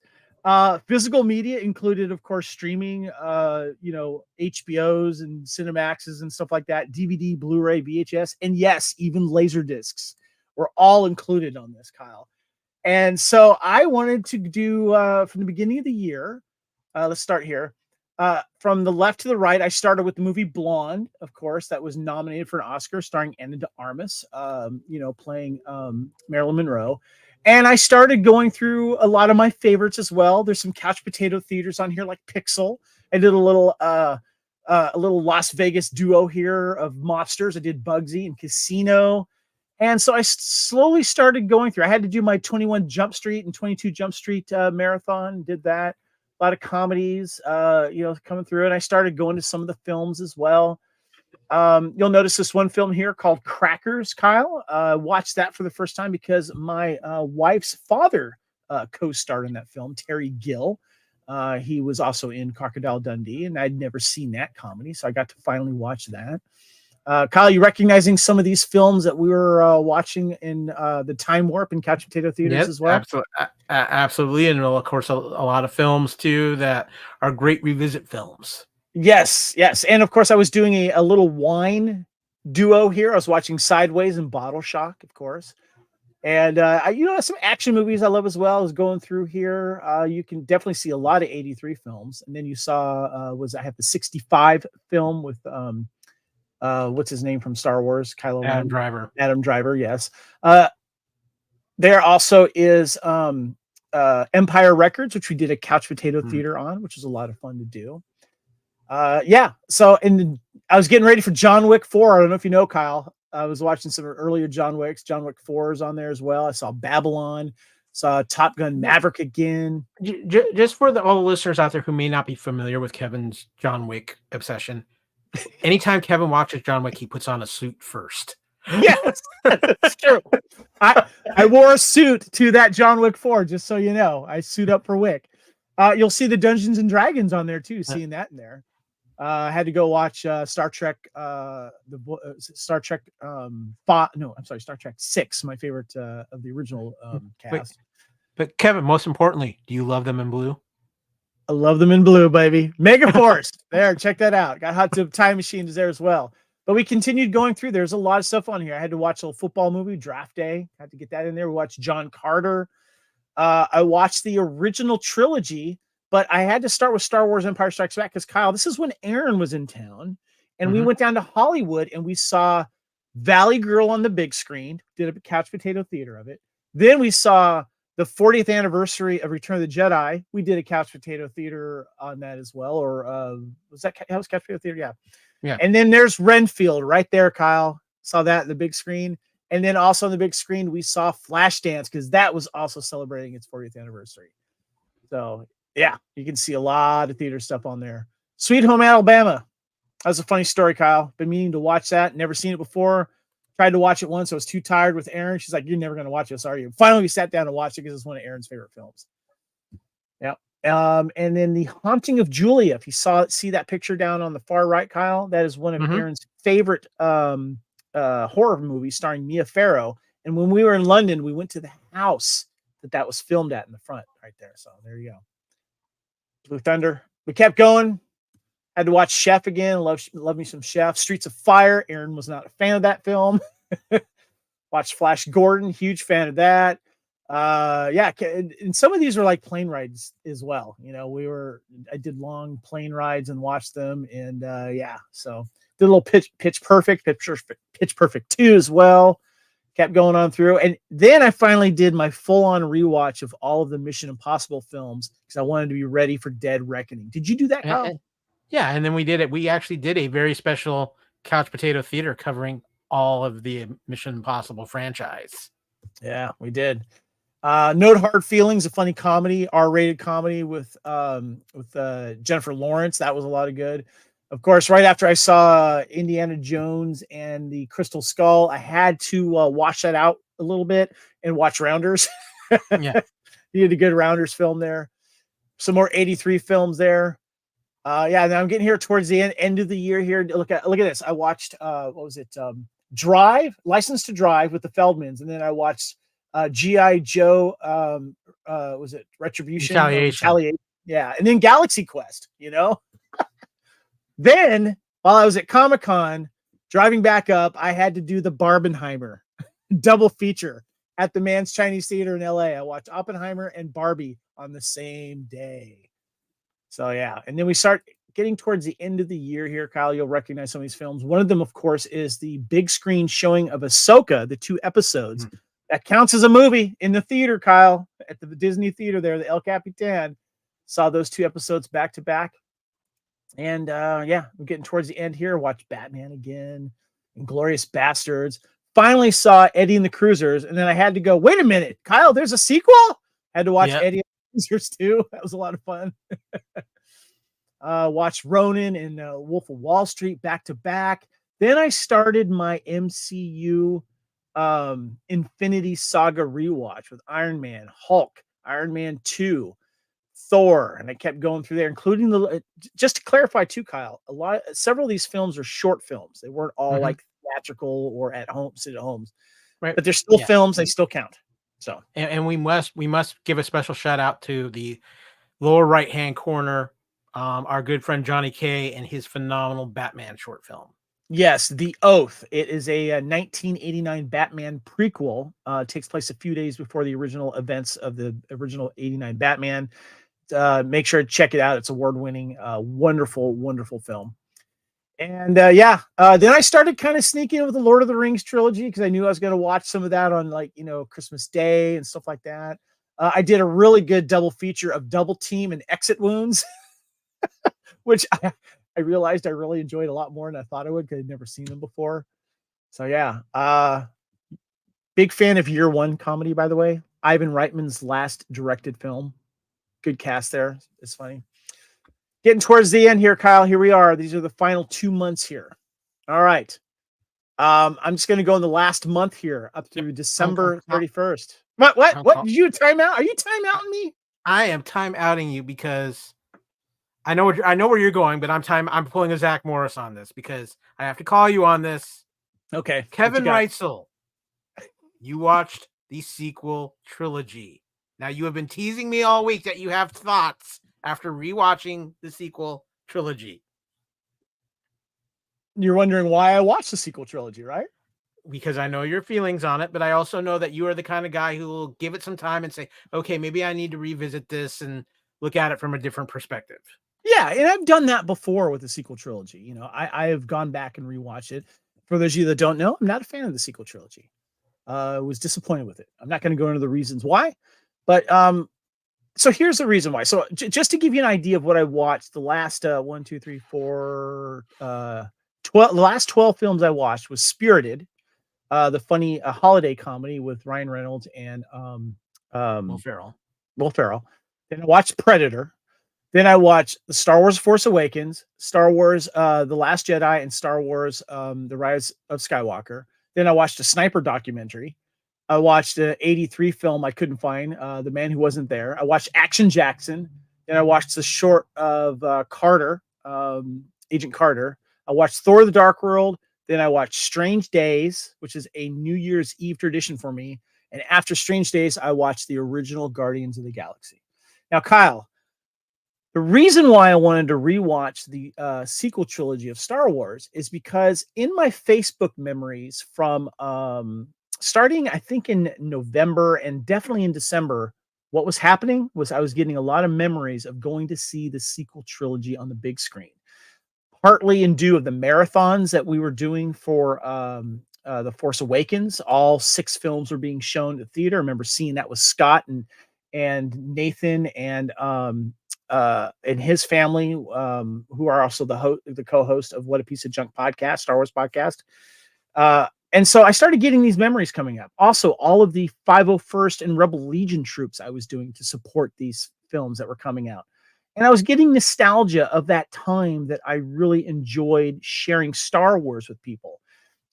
Physical media included, of course, streaming, HBOs and Cinemaxes and stuff like that, DVD, Blu-ray, VHS, and yes, even laser discs were all included on this, Kyle. And so I wanted to do from the beginning of the year. Let's start here. From the left to the right, I started with the movie Blonde, of course, that was nominated for an Oscar, starring Ana de Armas, playing Marilyn Monroe. And I started going through a lot of my favorites as well. There's some couch potato theaters on here, like Pixel. I did a little Las Vegas duo here of mobsters. I did Bugsy and Casino. And so I slowly started going through. I had to do my 21 Jump Street and 22 Jump Street marathon. Did that. A lot of comedies, coming through. And I started going to some of the films as well. You'll notice this one film here called Crackers, Kyle. Watched that for the first time because my wife's father co-starred in that film, Terry Gill. He was also in Crocodile Dundee, and I'd never seen that comedy, so I got to finally watch that. Kyle, you recognizing some of these films that we were watching in the Time Warp and Couch Potato Theaters as well? Absolutely. And of course, a lot of films too that are great revisit films. Yes. And of course, I was doing a little wine duo here. I was watching Sideways and Bottle Shock, of course. And some action movies I love as well. I was going through here. You can definitely see a lot of 83 films. And then you saw I have the 65 film with what's his name from Star Wars? Kylo Ren. Adam Driver, yes. There also is Empire Records, which we did a Couch Potato Theater on, which was a lot of fun to do. Yeah. So, and I was getting ready for John Wick 4. I don't know if you know, Kyle. I was watching some earlier John Wicks. John Wick 4 is on there as well. I saw Babylon, saw Top Gun Maverick again. Just for all the listeners out there who may not be familiar with Kevin's John Wick obsession, anytime Kevin watches John Wick, he puts on a suit first. Yes, that's true. I wore a suit to that John Wick 4, just so you know. I suit up for Wick. You'll see the Dungeons and Dragons on there too, seeing that in there. I had to go watch Star Trek, Star Trek Star Trek 6, my favorite of the original cast. But Kevin, most importantly, do you love them in blue? I love them in blue, baby. Megaforce. There, check that out. Got Hot Tub Time Machines there as well. But we continued going through. There's a lot of stuff on here. I had to watch a football movie, Draft Day. Had to get that in there. We watched John Carter. I watched the original trilogy, but I had to start with Star Wars Empire Strikes Back because, Kyle, this is when Aaron was in town. And we went down to Hollywood and we saw Valley Girl on the big screen, did a couch potato theater of it. Then we saw the 40th anniversary of Return of the Jedi. We did a couch potato theater on that as well. Or was that couch potato theater? Yeah. Yeah. And then there's Renfield right there, Kyle. Saw that in the big screen. And then also on the big screen, we saw Flashdance because that was also celebrating its 40th anniversary. So, yeah, you can see a lot of theater stuff on there. Sweet Home Alabama. That was a funny story, Kyle. Been meaning to watch that. Never seen it before. Tried to watch it once. I was too tired with Aaron. She's like, you're never going to watch this, are you? Finally, we sat down and watched it because it's one of Aaron's favorite films. Yeah. And then The Haunting of Julia. If you see that picture down on the far right, Kyle, that is one of Aaron's favorite horror movies starring Mia Farrow. And when we were in London, we went to the house that was filmed at in the front right there. So there you go. Blue Thunder. We kept going. Had to watch Chef again. Love me some Chef. Streets of Fire. Aaron was not a fan of that film. Watched Flash Gordon. Huge fan of that. Yeah. And some of these were like plane rides as well. You know, I did long plane rides and watched them. And yeah, so did a little Pitch Perfect 2 as well. Kept going on through. And then I finally did my full-on rewatch of all of the Mission Impossible films because I wanted to be ready for Dead Reckoning. Did you do that, Kyle? Yeah, and then we did it. We actually did a very special couch potato theater covering all of the Mission Impossible franchise. Yeah, we did. Note Hard Feelings, a funny comedy, R-rated comedy with Jennifer Lawrence. That was a lot of good. Of course, right after I saw Indiana Jones and the Crystal Skull, I had to wash that out a little bit and watch Rounders. Yeah, you did a good Rounders film there. Some more 83 films there. Yeah, now I'm getting here towards the end of the year here. Look at this. I watched what was it? Drive, License to Drive with the Feldmans, and then I watched G.I. Joe. Was it Retribution? Retaliation. Yeah, and then Galaxy Quest. You know. Then while I was at Comic-Con, driving back up, I had to do the Barbenheimer double feature at the Man's Chinese Theater in LA. I watched Oppenheimer and Barbie on the same day. So yeah, and then we start getting towards the end of the year here, Kyle. You'll recognize some of these films. One of them, of course, is the big screen showing of Ahsoka, the 2 episodes. That counts as a movie in the theater, Kyle, at the Disney theater there, the El Capitan. Saw those 2 episodes back to back. And yeah, I'm getting towards the end here. Watch Batman again, Inglourious Bastards. Finally saw Eddie and the Cruisers, and then I had to go, wait a minute, Kyle, there's a sequel? Had to watch Eddie and the Cruisers too. That was a lot of fun. Watched Ronin and Wolf of Wall Street back to back. Then I started my MCU Infinity Saga rewatch with Iron Man, Hulk, Iron Man 2, Thor, and I kept going through there, including just to clarify too, Kyle, several of these films are short films. They weren't all like theatrical or sit at homes, right? But they're still films. They still count. So, and we must give a special shout out to the lower right hand corner, our good friend Johnny K and his phenomenal Batman short film. Yes, The Oath. It is a 1989 Batman prequel. Takes place a few days before the original events of the original 89 Batman. Make sure to check it out. It's award-winning, wonderful, wonderful film. And then I started kind of sneaking with the Lord of the Rings trilogy because I knew I was going to watch some of that on Christmas Day and stuff like that. I did a really good double feature of Double Team and Exit Wounds, which I realized I really enjoyed a lot more than I thought I would because I'd never seen them before. So yeah, big fan of Year One comedy, by the way. Ivan Reitman's last directed film. Good cast there. It's funny. Getting towards the end here, Kyle. Here we are. These are the final 2 months here. All right. I'm just going to go in the last month here up through December 31st. What? Did you time out? Are you time outing me? I am time outing you because I know where you're going, but I'm pulling a Zach Morris on this because I have to call you on this. Okay. Kevin Reitzel, you watched the sequel trilogy. Now you have been teasing me all week that you have thoughts after rewatching the sequel trilogy. You're wondering why I watched the sequel trilogy, right? Because I know your feelings on it, but I also know that you are the kind of guy who will give it some time and say, okay, maybe I need to revisit this and look at it from a different perspective. Yeah, and I've done that before with the sequel trilogy. You know, I have gone back and rewatched it. For those of you that don't know, I'm not a fan of the sequel trilogy. I was disappointed with it. I'm not going to go into the reasons why, but so here's the reason why. So just to give you an idea of what I watched, the last 1, 2, 3, 4, 12, the last 12 films I watched was Spirited, the funny holiday comedy with Ryan Reynolds and Will Ferrell. Then I watched Predator. Then I watched the Star Wars Force Awakens, Star Wars The Last Jedi, and Star Wars The Rise of Skywalker. Then I watched a sniper documentary. I watched an 83 film I couldn't find, The Man Who Wasn't There. I watched Action Jackson. Then I watched the short of Carter, Agent Carter. I watched Thor the Dark World. Then I watched Strange Days, which is a New Year's Eve tradition for me. And after Strange Days, I watched the original Guardians of the Galaxy. Now, Kyle, the reason why I wanted to rewatch the sequel trilogy of Star Wars is because in my Facebook memories from starting, I think in November and definitely in December, what was happening was I was getting a lot of memories of going to see the sequel trilogy on the big screen, partly in due of the marathons that we were doing for The Force Awakens. All 6 films were being shown at the theater. I remember seeing that with Scott and Nathan and his family, who are also the co-host of What a Piece of Junk podcast, Star Wars podcast. And so I started getting these memories coming up. Also, all of the 501st and Rebel Legion troops I was doing to support these films that were coming out. And I was getting nostalgia of that time that I really enjoyed sharing Star Wars with people.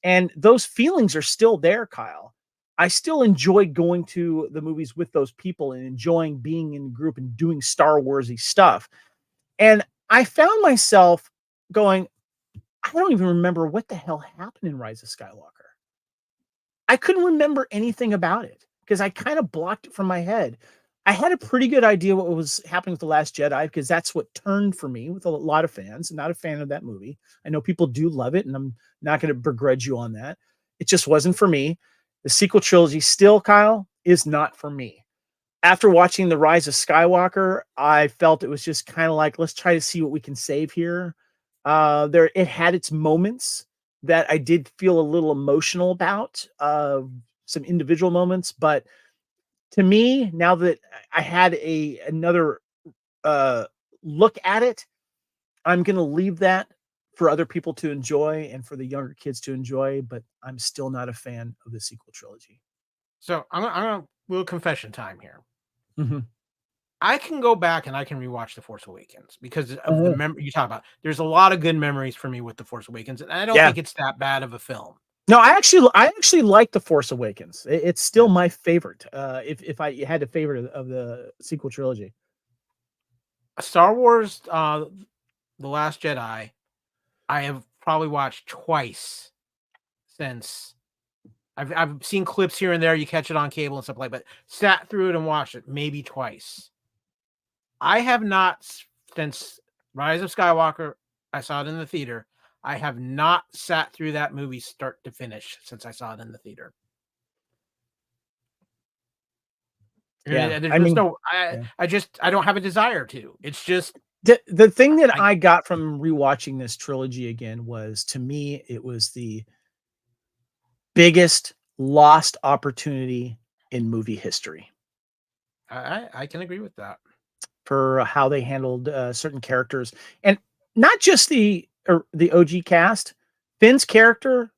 And those feelings are still there, Kyle. I still enjoy going to the movies with those people and enjoying being in a group and doing Star Warsy stuff. And I found myself going, I don't even remember what the hell happened in Rise of Skywalker. I couldn't remember anything about it because I kind of blocked it from my head. I had a pretty good idea what was happening with The Last Jedi because that's what turned for me with a lot of fans. I'm not a fan of that movie. I know people do love it, and I'm not going to begrudge you on that. It just wasn't for me. The sequel trilogy still, Kyle, is not for me. After watching The Rise of Skywalker, I felt it was just kind of like, let's try to see what we can save here. It had its moments that I did feel a little emotional about, some individual moments, but to me, now that I had another look at it, I'm going to leave that for other people to enjoy and for the younger kids to enjoy, but I'm still not a fan of the sequel trilogy. So I'm a little confession time here. Mm-hmm. I can go back and I can rewatch The Force Awakens because of the memory you talk about. There's a lot of good memories for me with The Force Awakens, and I don't think it's that bad of a film. No, I actually like The Force Awakens. It's still my favorite. If I had a favorite of the sequel trilogy, Star Wars, The Last Jedi, I have probably watched twice since. I've seen clips here and there. You catch it on cable and stuff like that. But sat through it and watched it maybe twice. I have not since Rise of Skywalker. I saw it in the theater. I have not sat through that movie start to finish since I saw it in the theater. Yeah, I don't have a desire to. It's just the thing that I got from rewatching this trilogy again was, to me, it was the biggest lost opportunity in movie history. I can agree with that. For how they handled certain characters. And not just the OG cast. Finn's character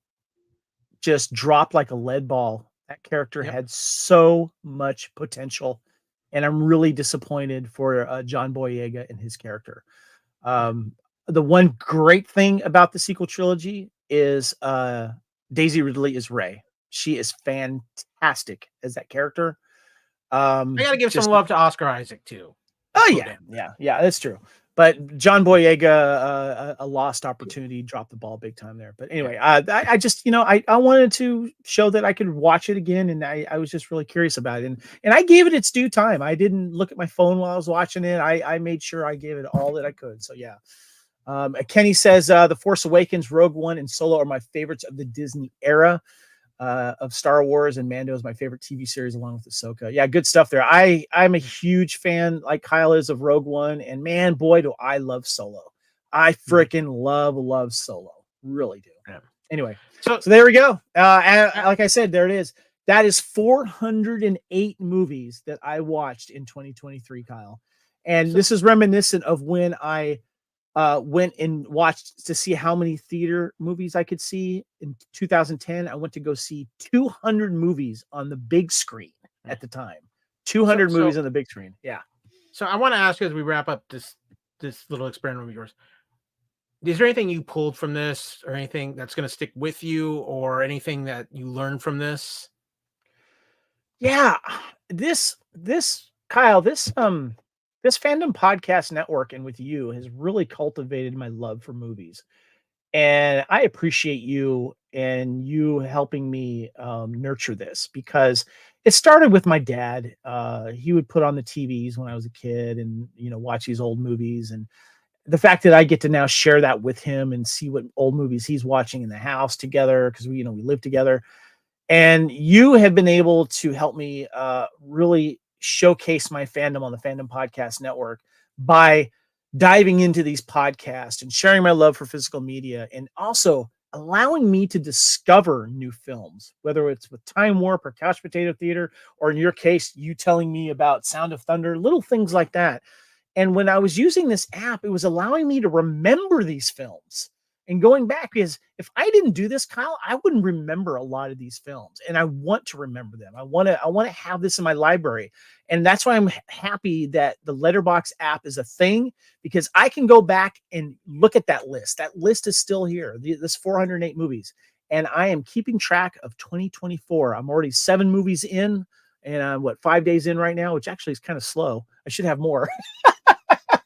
just dropped like a lead ball. That character had so much potential, and I'm really disappointed for John Boyega and his character. The one great thing about the sequel trilogy is Daisy Ridley is Rey. She is fantastic as that character. I gotta give some love to Oscar Isaac too. Oh yeah, that's true. But John Boyega, a lost opportunity, dropped the ball big time there. But anyway, I just, I wanted to show that I could watch it again, and I was just really curious about it, and I gave it its due time. I didn't look at my phone while I was watching it. I made sure I gave it all that I could. So yeah. Kenny says The Force Awakens, Rogue One, and Solo are my favorites of the Disney era of Star Wars, and Mando is my favorite TV series along with Ahsoka. Yeah, good stuff there. I'm a huge fan, like Kyle is, of Rogue One, and man, boy, do I love Solo. I freaking love Solo. Really do. Yeah. Anyway, so there we go. Like I said, there it is. That is 408 movies that I watched in 2023, Kyle. And this is reminiscent of when I went and watched to see how many theater movies I could see in 2010. I went to go see 200 movies on the big screen at the time. 200 movies on the big screen. Yeah. So I want to ask you as we wrap up this little experiment of yours. Is there anything you pulled from this, or anything that's going to stick with you, or anything that you learned from this? Yeah, this Kyle, this Fandom Podcast Network and with you has really cultivated my love for movies. And I appreciate you and you helping me nurture this, because it started with my dad. He would put on the TVs when I was a kid and, watch these old movies. And the fact that I get to now share that with him and see what old movies he's watching in the house together, because we live together. And you have been able to help me really showcase my fandom on the Fandom Podcast Network by diving into these podcasts and sharing my love for physical media, and also allowing me to discover new films, whether it's with Time Warp or Couch Potato Theater, or in your case, you telling me about Sound of Thunder, little things like that. And when I was using this app, it was allowing me to remember these films. And going back, because if I didn't do this, Kyle, I wouldn't remember a lot of these films, and I want to remember them. I want to have this in my library, and that's why I'm happy that the Letterboxd app is a thing, because I can go back and look at that list. That list is still here. This 408 movies, and I am keeping track of 2024. I'm already 7 movies in, and I'm 5 days in right now, which actually is kind of slow. I should have more.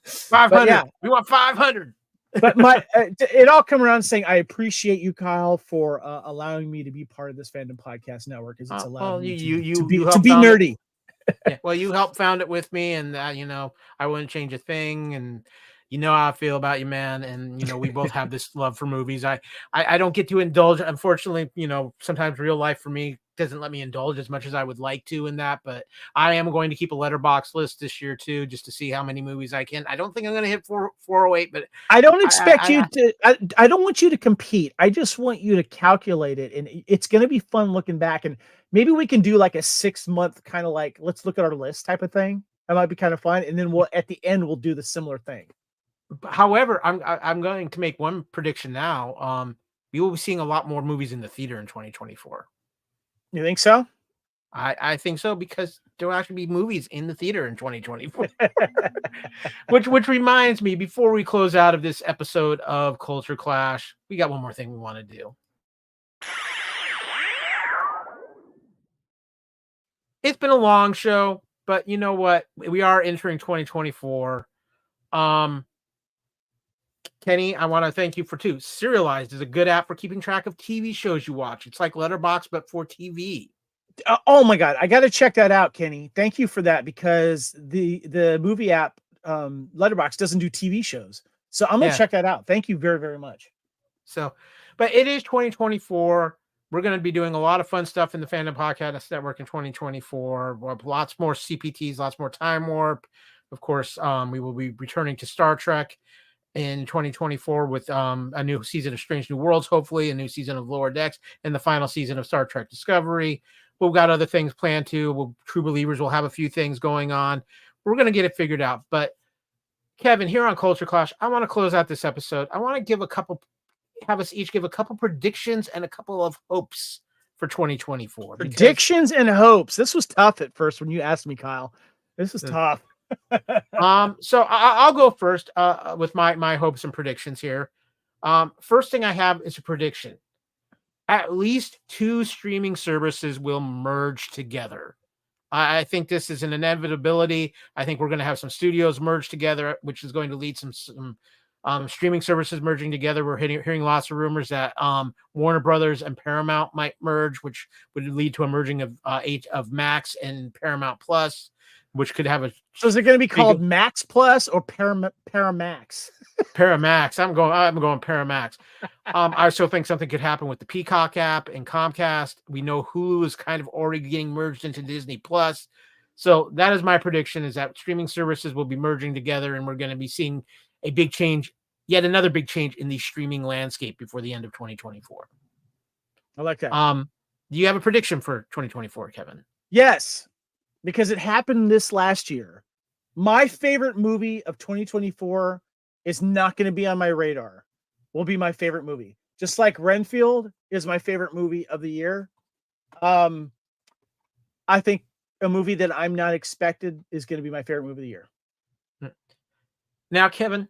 500. Yeah. We want 500. But it all come around saying I appreciate you, Kyle, for allowing me to be part of this Fandom Podcast Network, as it's allowed me to be nerdy. Yeah, well, you helped found it with me, and I wouldn't change a thing, and how I feel about you, man. And we both have this love for movies. I don't get to indulge, unfortunately. Sometimes real life for me doesn't let me indulge as much as I would like to in that, but I am going to keep a Letterboxd list this year too, just to see how many movies I can. I don't think I'm going to hit 408, but I don't expect you to. I don't want you to compete. I just want you to calculate it, and it's going to be fun looking back. And maybe we can do like a 6-month kind of like, let's look at our list type of thing. That might be kind of fun, and then at the end we'll do the similar thing. However, I'm going to make one prediction now. We will be seeing a lot more movies in the theater in 2024. You think so? I think so, because there will actually be movies in the theater in 2024. which reminds me, before we close out of this episode of Culture Clash, we got one more thing we want to do. It's been a long show, but you know what? We are entering 2024. Kenny, I want to thank you for too. Serialized is a good app for keeping track of TV shows you watch. It's like Letterboxd, but for TV. Oh my God. I got to check that out, Kenny. Thank you for that, because the movie app, Letterboxd, doesn't do TV shows. So I'm going to check that out. Thank you very, very much. So, but it is 2024. We're going to be doing a lot of fun stuff in the Fandom Podcast Network in 2024. We'll have lots more CPTs, lots more Time Warp. Of course, we will be returning to Star Trek in 2024 with a new season of Strange New Worlds, hopefully a new season of Lower Decks, and the final season of Star Trek Discovery. We've got other things planned too. True Believers will have a few things going on. We're going to get it figured out. But Kevin, here on Culture Clash, I want to close out this episode. I want to have us each give a couple predictions and a couple of hopes for 2024. Predictions and hopes. This was tough at first when you asked me, Kyle. This was tough. So I'll go first with my hopes and predictions here. First thing I have is a prediction. At least 2 streaming services will merge together. I think this is an inevitability. I think we're going to have some studios merge together, which is going to lead some streaming services merging together. We're hearing lots of rumors that Warner Brothers and Paramount might merge, which would lead to a merging of Max and Paramount Plus, which could have a. So is it going to be called Max Plus or Paramax? Paramax. I'm going Paramax. I also think something could happen with the Peacock app and Comcast. We know Hulu is kind of already getting merged into Disney Plus. So that is my prediction, is that streaming services will be merging together, and we're going to be seeing a big change, yet another big change in the streaming landscape before the end of 2024. I like that. Do you have a prediction for 2024, Kevin? Yes, because it happened this last year. My favorite movie of 2024 is not going to be on my radar. Will be my favorite movie. Just like Renfield is my favorite movie of the year. I think a movie that I'm not expected is going to be my favorite movie of the year. Now, Kevin,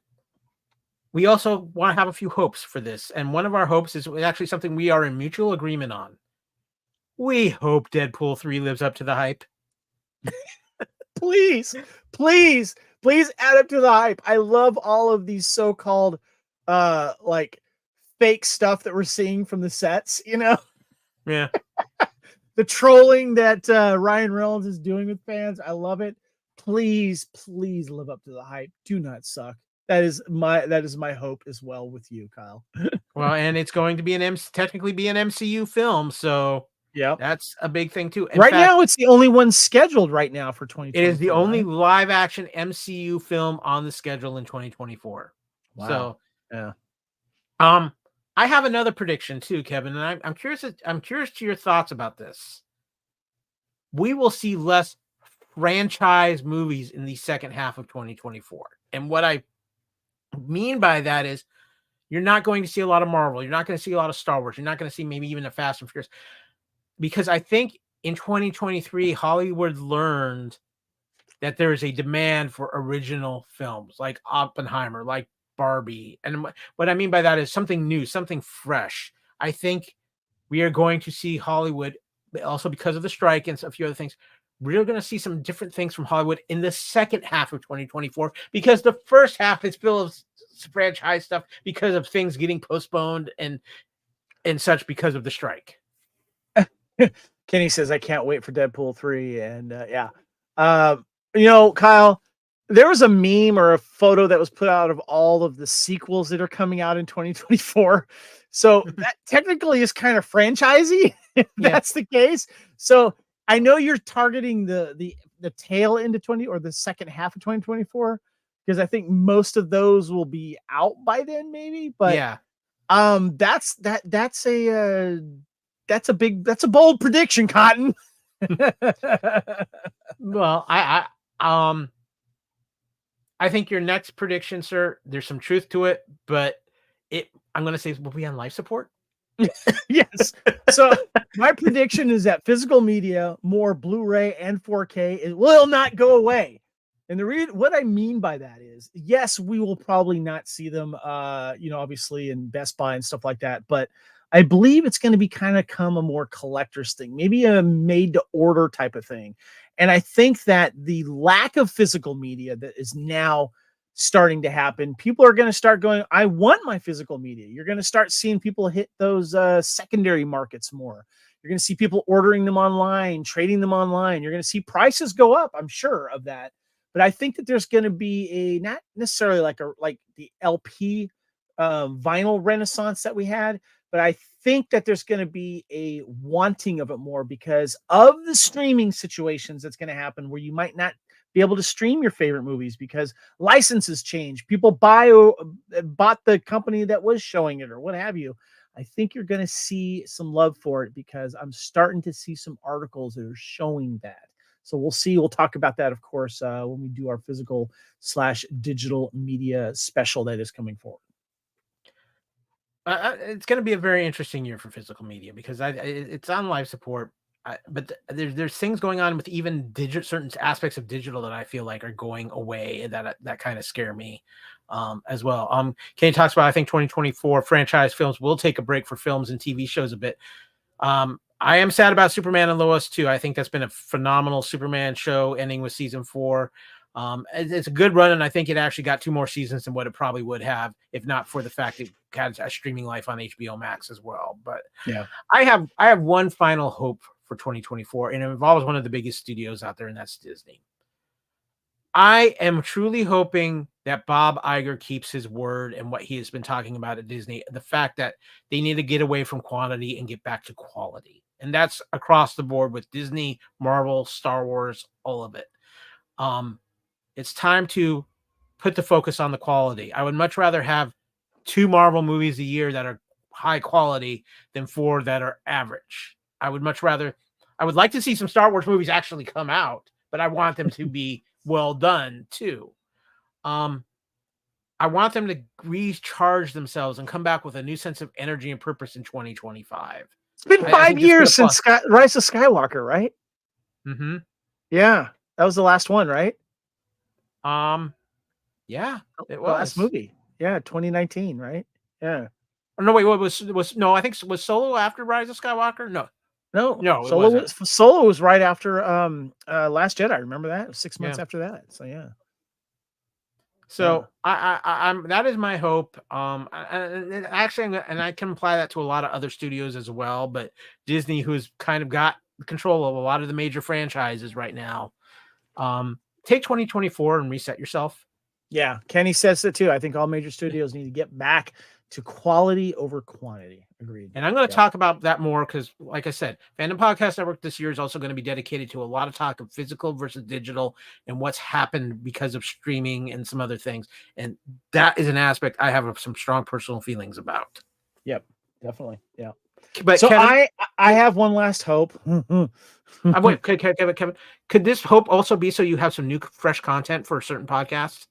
we also want to have a few hopes for this. And one of our hopes is actually something we are in mutual agreement on. We hope Deadpool 3 lives up to the hype. Please add up to the hype. I love all of these so-called like fake stuff that we're seeing from the sets, you know? Yeah. The trolling that Ryan Reynolds is doing with fans. I love it. Please live up to the hype. Do not suck. That is my hope as well with you, Kyle. Well, and it's going to be technically be an MCU film, so yeah, that's a big thing too. In fact, now, it's the only one scheduled right now for 2024. It is the only live action MCU film on the schedule in 2024. Wow. So, yeah. I have another prediction too, Kevin, and I'm curious to your thoughts about this. We will see less franchise movies in the second half of 2024. And what I mean by that is you're not going to see a lot of Marvel. You're not going to see a lot of Star Wars. You're not going to see maybe even a Fast and Furious. Because I think in 2023, Hollywood learned that there is a demand for original films like Oppenheimer, like Barbie. And what I mean by that is something new, something fresh. I think we are going to see Hollywood, also because of the strike and a few other things, we're going to see some different things from Hollywood in the second half of 2024, because the first half is full of franchise stuff because of things getting postponed and such because of the strike. Kenny says, I can't wait for Deadpool 3. And you know, Kyle, there was a meme or a photo that was put out of all of the sequels that are coming out in 2024. So that technically is kind of franchisey, if that's the case. So I know you're targeting the tail into the second half of 2024, because I think most of those will be out by then, maybe. But that's a bold prediction, Cotton. Well, I think your next prediction, sir, there's some truth to it, but I'm going to say will be on life support. Yes. So my prediction is that physical media, more Blu-ray and 4K, it will not go away. And what I mean by that is, yes, we will probably not see them, obviously in Best Buy and stuff like that, but I believe it's going to be kind of a more collector's thing, maybe a made to order type of thing. And I think that the lack of physical media that is now starting to happen, people are going to start going, I want my physical media. You're going to start seeing people hit those secondary markets more. You're going to see people ordering them online, trading them online. You're going to see prices go up, I'm sure of that. But I think that there's going to be not necessarily like the LP vinyl renaissance that we had, but I think that there's going to be a wanting of it more because of the streaming situations that's going to happen, where you might not be able to stream your favorite movies because licenses change. People bought the company that was showing it or what have you. I think you're going to see some love for it because I'm starting to see some articles that are showing that. So we'll see. We'll talk about that, of course, when we do our physical/digital media special that is coming forward. It's going to be a very interesting year for physical media because it's on live support. But there's things going on with even certain aspects of digital that I feel like are going away that kind of scare me as well. Kenny talks about, I think 2024 franchise films will take a break for films and TV shows a bit. I am sad about Superman and Lois too. I think that's been a phenomenal Superman show ending with season 4. It's a good run, and I think it actually got 2 more seasons than what it probably would have if not for the fact it had a streaming life on HBO Max as well. But yeah, I have one final hope for 2024, and it involves one of the biggest studios out there, and that's Disney. I am truly hoping that Bob Iger keeps his word and what he has been talking about at Disney, the fact that they need to get away from quantity and get back to quality. And that's across the board with Disney, Marvel, Star Wars, all of it. It's time to put the focus on the quality. I would much rather have 2 Marvel movies a year that are high quality than 4 that are average. I would like to see some Star Wars movies actually come out, but I want them to be well done too. I want them to recharge themselves and come back with a new sense of energy and purpose in 2025. It's been 5 years since Rise of Skywalker, right? Mm-hmm. Yeah, that was the last one, right? Yeah, it was the last movie. Yeah, 2019, right? Yeah. No, wait, what was no? I think was Solo after Rise of Skywalker. No. Solo was right after Last Jedi. Remember that? It was 6 months after that. So yeah. So I'm that is my hope. And actually, and I can apply that to a lot of other studios as well. But Disney, who's kind of got control of a lot of the major franchises right now, take 2024 and reset yourself. Yeah, Kenny says it too. I think all major studios need to get back to quality over quantity. Agreed. And I'm going to talk about that more because, like I said, Fandom Podcast Network this year is also going to be dedicated to a lot of talk of physical versus digital and what's happened because of streaming and some other things. And that is an aspect I have some strong personal feelings about. Yep, definitely. Yeah. But so Kevin, I have one last hope. Wait, Kevin, could this hope also be so you have some new fresh content for a certain podcast?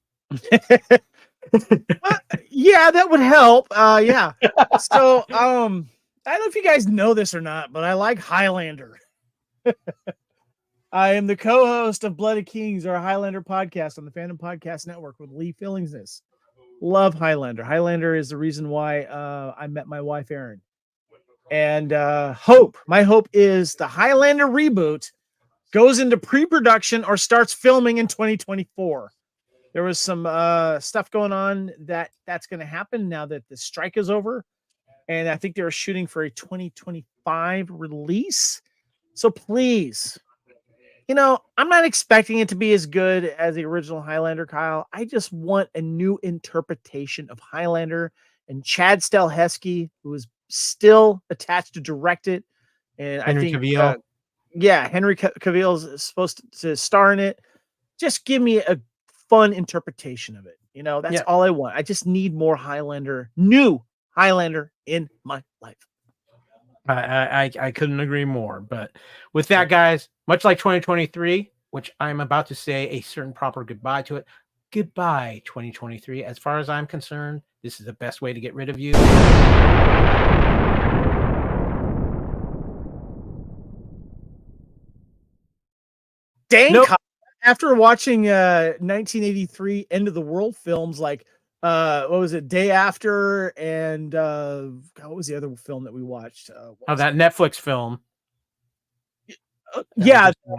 Yeah, that would help. Yeah. So I don't know if you guys know this or not, but I like Highlander. I am the co-host of Blooded Kings, our Highlander podcast on the Fandom Podcast Network with Lee Fillingsness. Love Highlander. Highlander is the reason why I met my wife Erin. And my hope is the Highlander reboot goes into pre-production or starts filming in 2024. There was some stuff going on that's going to happen now that the strike is over. And I think they were shooting for a 2025 release. So please, I'm not expecting it to be as good as the original Highlander, Kyle. I just want a new interpretation of Highlander and Chad Stahelski, who is still attached to direct it. And Henry Cavill. Henry Cavill is supposed to star in it. Just give me a fun interpretation of it. That's all I want. I just need more new Highlander in my life. I couldn't agree more. But with that, guys, much like 2023, which I'm about to say a certain proper goodbye to it. Goodbye, 2023. As far as I'm concerned, this is the best way to get rid of you. Dang, nope. After watching 1983 End of the World films like what was it, Day After, and what was the other film that we watched? That Netflix film.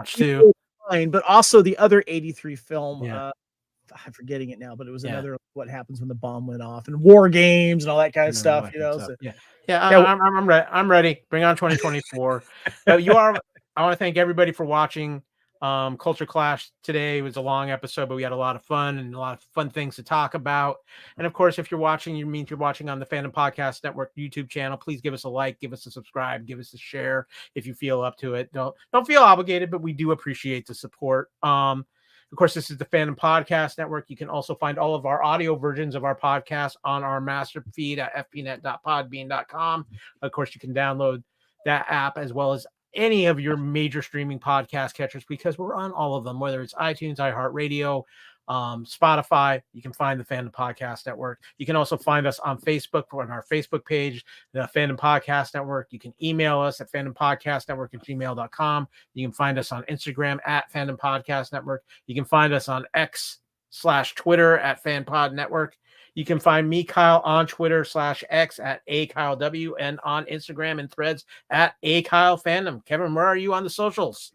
Too. But also the other 83 film. I'm forgetting it now, but it was another what happens when the bomb went off and war games and all that kind of stuff. I'm ready. Bring on 2024. I want to thank everybody for watching. Culture Clash today was a long episode, but we had a lot of fun and a lot of fun things to talk about. And of course, if you're watching, if you're watching on the Fandom Podcast Network YouTube channel, please give us a like, give us a subscribe, give us a share if you feel up to it. Don't feel obligated, but we do appreciate the support. Of course, this is the Fandom Podcast Network. You can also find all of our audio versions of our podcast on our master feed at fpnet.podbean.com. Of course, you can download that app as well as any of your major streaming podcast catchers, because we're on all of them, whether it's iTunes, iHeartRadio, Spotify. You can find the Fandom Podcast Network. You can also find us on Facebook on our Facebook page, the Fandom Podcast Network. You can email us at fandompodcastnetwork@gmail.com. You can find us on Instagram at Fandom Podcast Network. You can find us on X/Twitter at FanPod Network. You can find me, Kyle, on Twitter/X at AKyleW, and on Instagram and Threads at AKyleFandom. Kevin, where are you on the socials?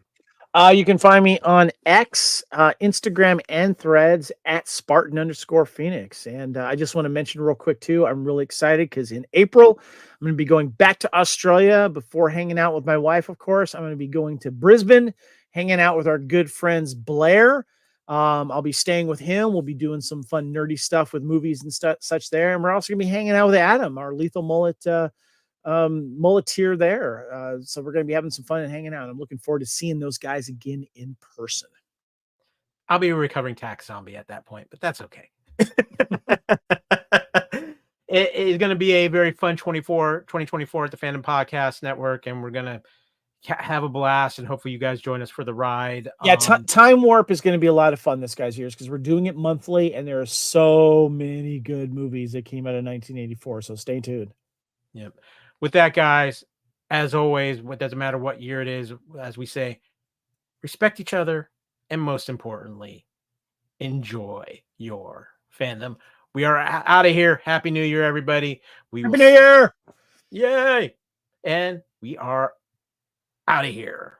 You can find me on X, Instagram, and Threads at Spartan_Phoenix. And I just want to mention real quick, too, I'm really excited because in April, I'm going to be going back to Australia before hanging out with my wife, of course. I'm going to be going to Brisbane, hanging out with our good friends Blair. I'll be staying with him. We'll be doing some fun, nerdy stuff with movies and such there. And we're also going to be hanging out with Adam, our Lethal Mullet muleteer there. So we're going to be having some fun and hanging out. I'm looking forward to seeing those guys again in person. I'll be a recovering tax zombie at that point, but that's okay. It is going to be a very fun 2024 at the Fandom Podcast Network, and we're going to have a blast, and hopefully you guys join us for the ride. Yeah, Time Warp is going to be a lot of fun this guy's years because we're doing it monthly, and there are so many good movies that came out of 1984. So stay tuned. Yep. With that, guys, as always, it doesn't matter what year it is, as we say, respect each other, and most importantly, enjoy your fandom. We are out of here. Happy New Year, everybody. Happy New Year! Yay! And we are out of here.